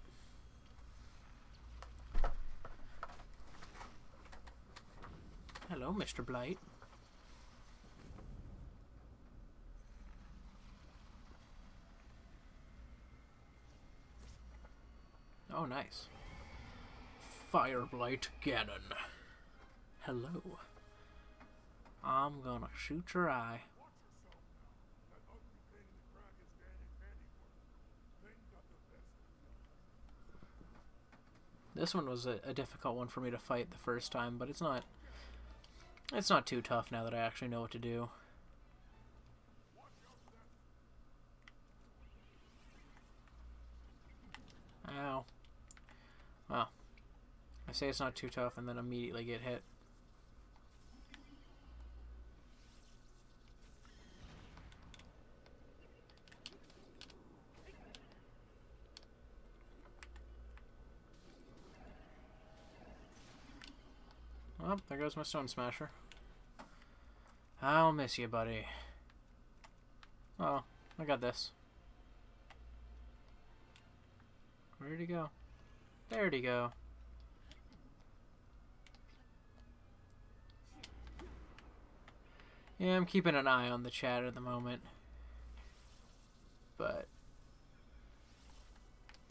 Hello, Mr. Blight. Oh, nice. Fire Blight Ganon. Hello. I'm gonna shoot your eye. This one was a difficult one for me to fight the first time, but it's not too tough now that I actually know what to do. Ow. Well, I say it's not too tough and then immediately get hit. Oh, there goes my Stone Smasher. I'll miss you, buddy. Oh, I got this. Where'd he go? There'd he go. Yeah, I'm keeping an eye on the chat at the moment. But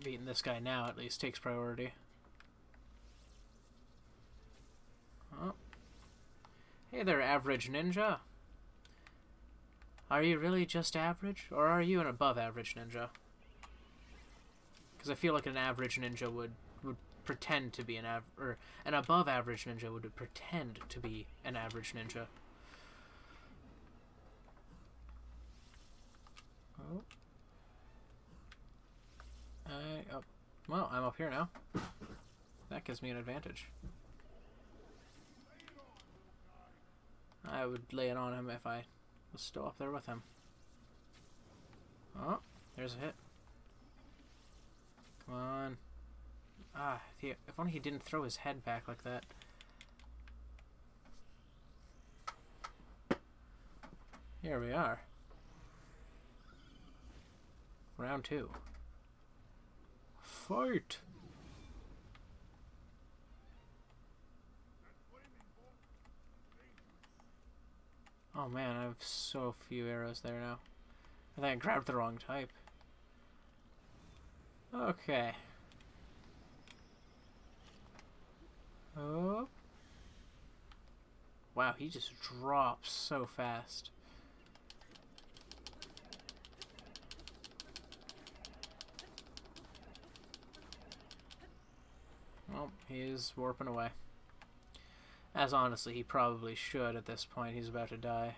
beating this guy now at least takes priority. Oh. Hey there, average ninja. Are you really just average? Or are you an above average ninja? Because I feel like an average ninja would pretend to be an above average ninja would pretend to be an average ninja. Oh. Oh. Well, I'm up here now. That gives me an advantage. I would lay it on him if I was still up there with him. Oh, there's a hit. Come on. Ah, if only he didn't throw his head back like that. Here we are. Round 2. Fight! Oh man, I have so few arrows there now. I think I grabbed the wrong type. Okay. Oh. Wow, he just drops so fast. Well, he is warping away. As honestly, he probably should at this point. He's about to die.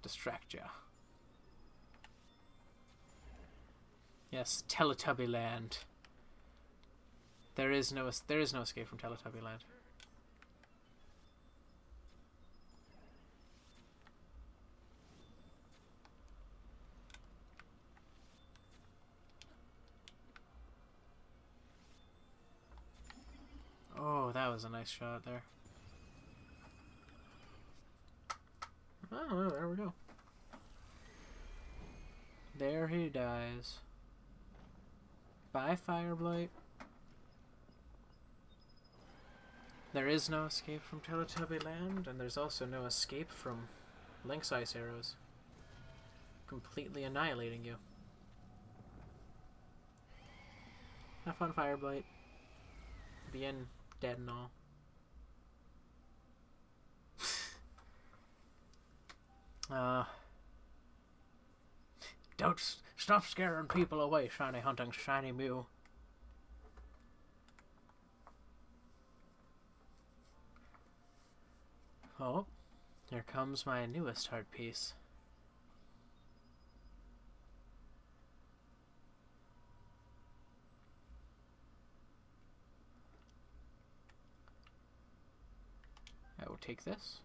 Distract ya. Yes, Teletubby Land. There is no escape from Teletubby Land. Oh, that was a nice shot there. Oh, there we go. There he dies. Bye, Fireblight. There is no escape from Teletubby Land, and there's also no escape from Link's Ice Arrows. Completely annihilating you. Have fun, Fireblight. Being dead and all. Don't stop scaring people away, Shiny Hunting Shiny Mew. Oh, here comes my newest heart piece. I will take this.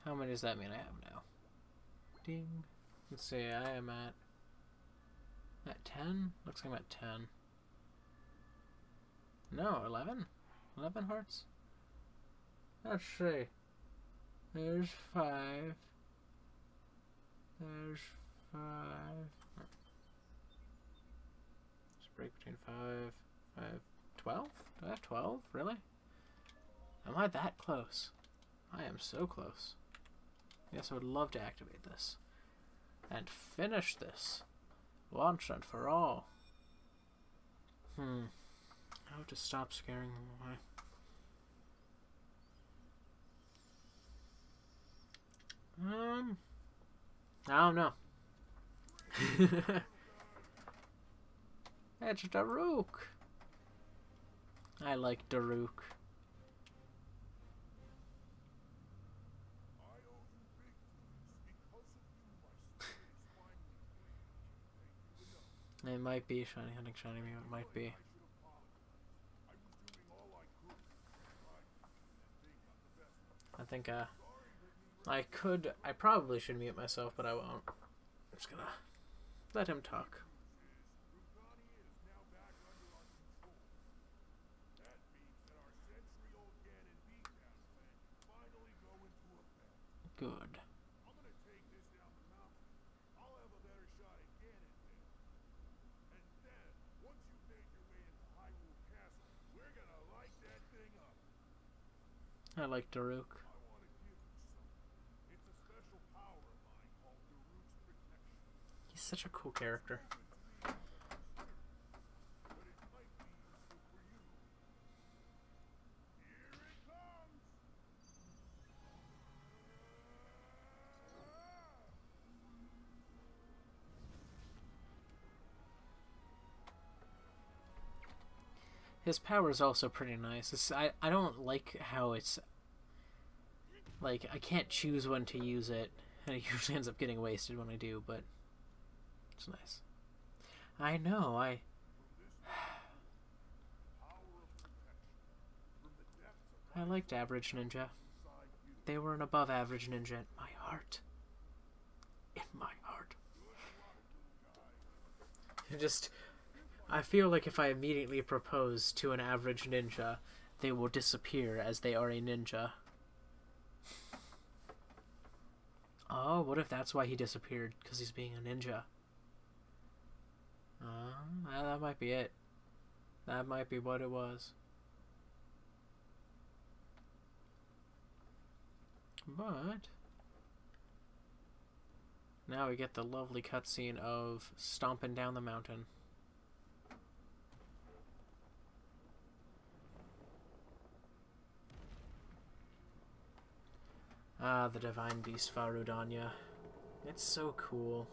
How many does that mean I have now? Ding. Let's see, I am at 10? Looks like I'm at 10. No, 11? 11 hearts? Let's see. There's 5. There's 5. Just break between 5, 5, 12? Do I have 12? Really? Am I that close? I am so close. Yes, I would love to activate this. And finish this. Once and for all. How to stop scaring them away. I don't know. It's Daruk. I like Daruk. It might be shiny hunting, shiny me. It might be. I think I probably should mute myself, but I won't. I'm just gonna let him talk. Good. I like Daruk. He's such a cool character. His power is also pretty nice. I don't like how it's like I can't choose when to use it, and it usually ends up getting wasted when I do, but it's nice. I know, I liked Average Ninja. They were an above average ninja in my heart. In my heart. I feel like if I immediately propose to an average ninja, they will disappear as they are a ninja. Oh, what if that's why he disappeared? Because he's being a ninja. That might be it. That might be what it was. But now we get the lovely cutscene of stomping down the mountain. Ah, the divine beast RUDANIA. It's so cool.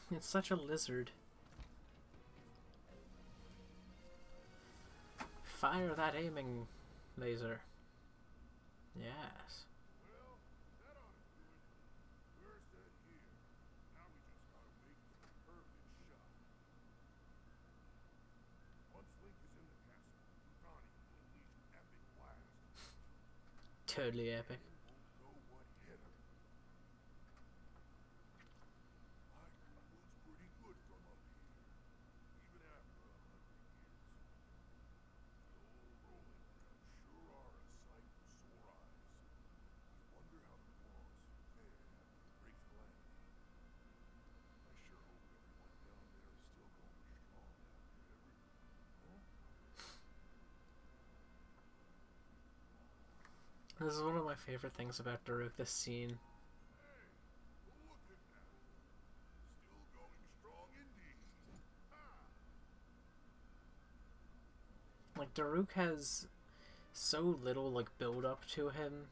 It's such a lizard. Fire that aiming laser. Yes. Totally epic. This is one of my favorite things about Daruk, this scene. Like, Daruk has so little, like, build-up to him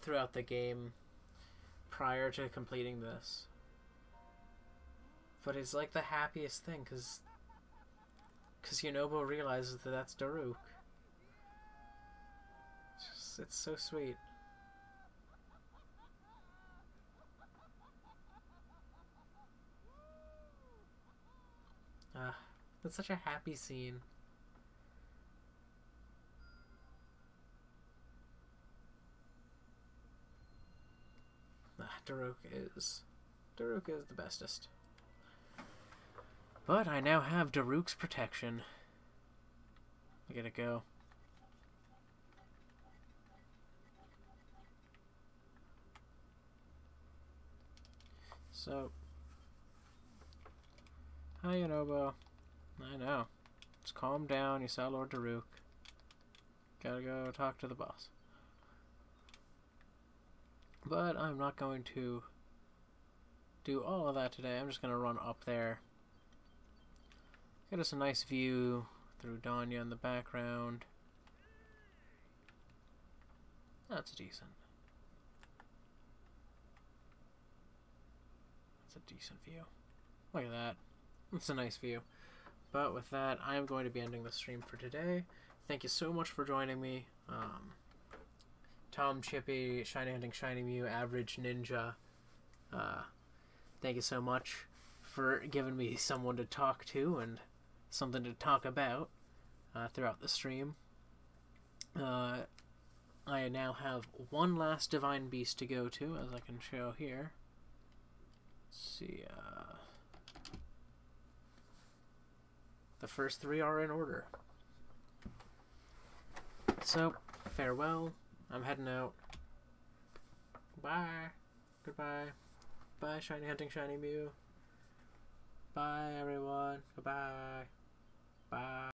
throughout the game prior to completing this. But it's, like, the happiest thing, because Yunobo realizes that that's Daruk. It's so sweet. It's such a happy scene. Daruk is the bestest. But I now have Daruk's protection. I gotta go. So, hi Yonobo. I know. Just calm down, you saw Lord Daruk. Gotta go talk to the boss. But I'm not going to do all of that today. I'm just going to run up there. Get us a nice view through Rudania in the background. That's decent. That's a decent view. Look at that. It's a nice view. But with that, I am going to be ending the stream for today. Thank you so much for joining me. Tom, Chippy, Shiny Hunting, Shiny Mew, Average Ninja. Thank you so much for giving me someone to talk to and something to talk about throughout the stream. I now have one last Divine Beast to go to, as I can show here. Let's see. The first three are in order. So, farewell. I'm heading out. Bye. Goodbye. Bye, Shiny Hunting, Shiny Mew. Bye, everyone. Goodbye. Bye.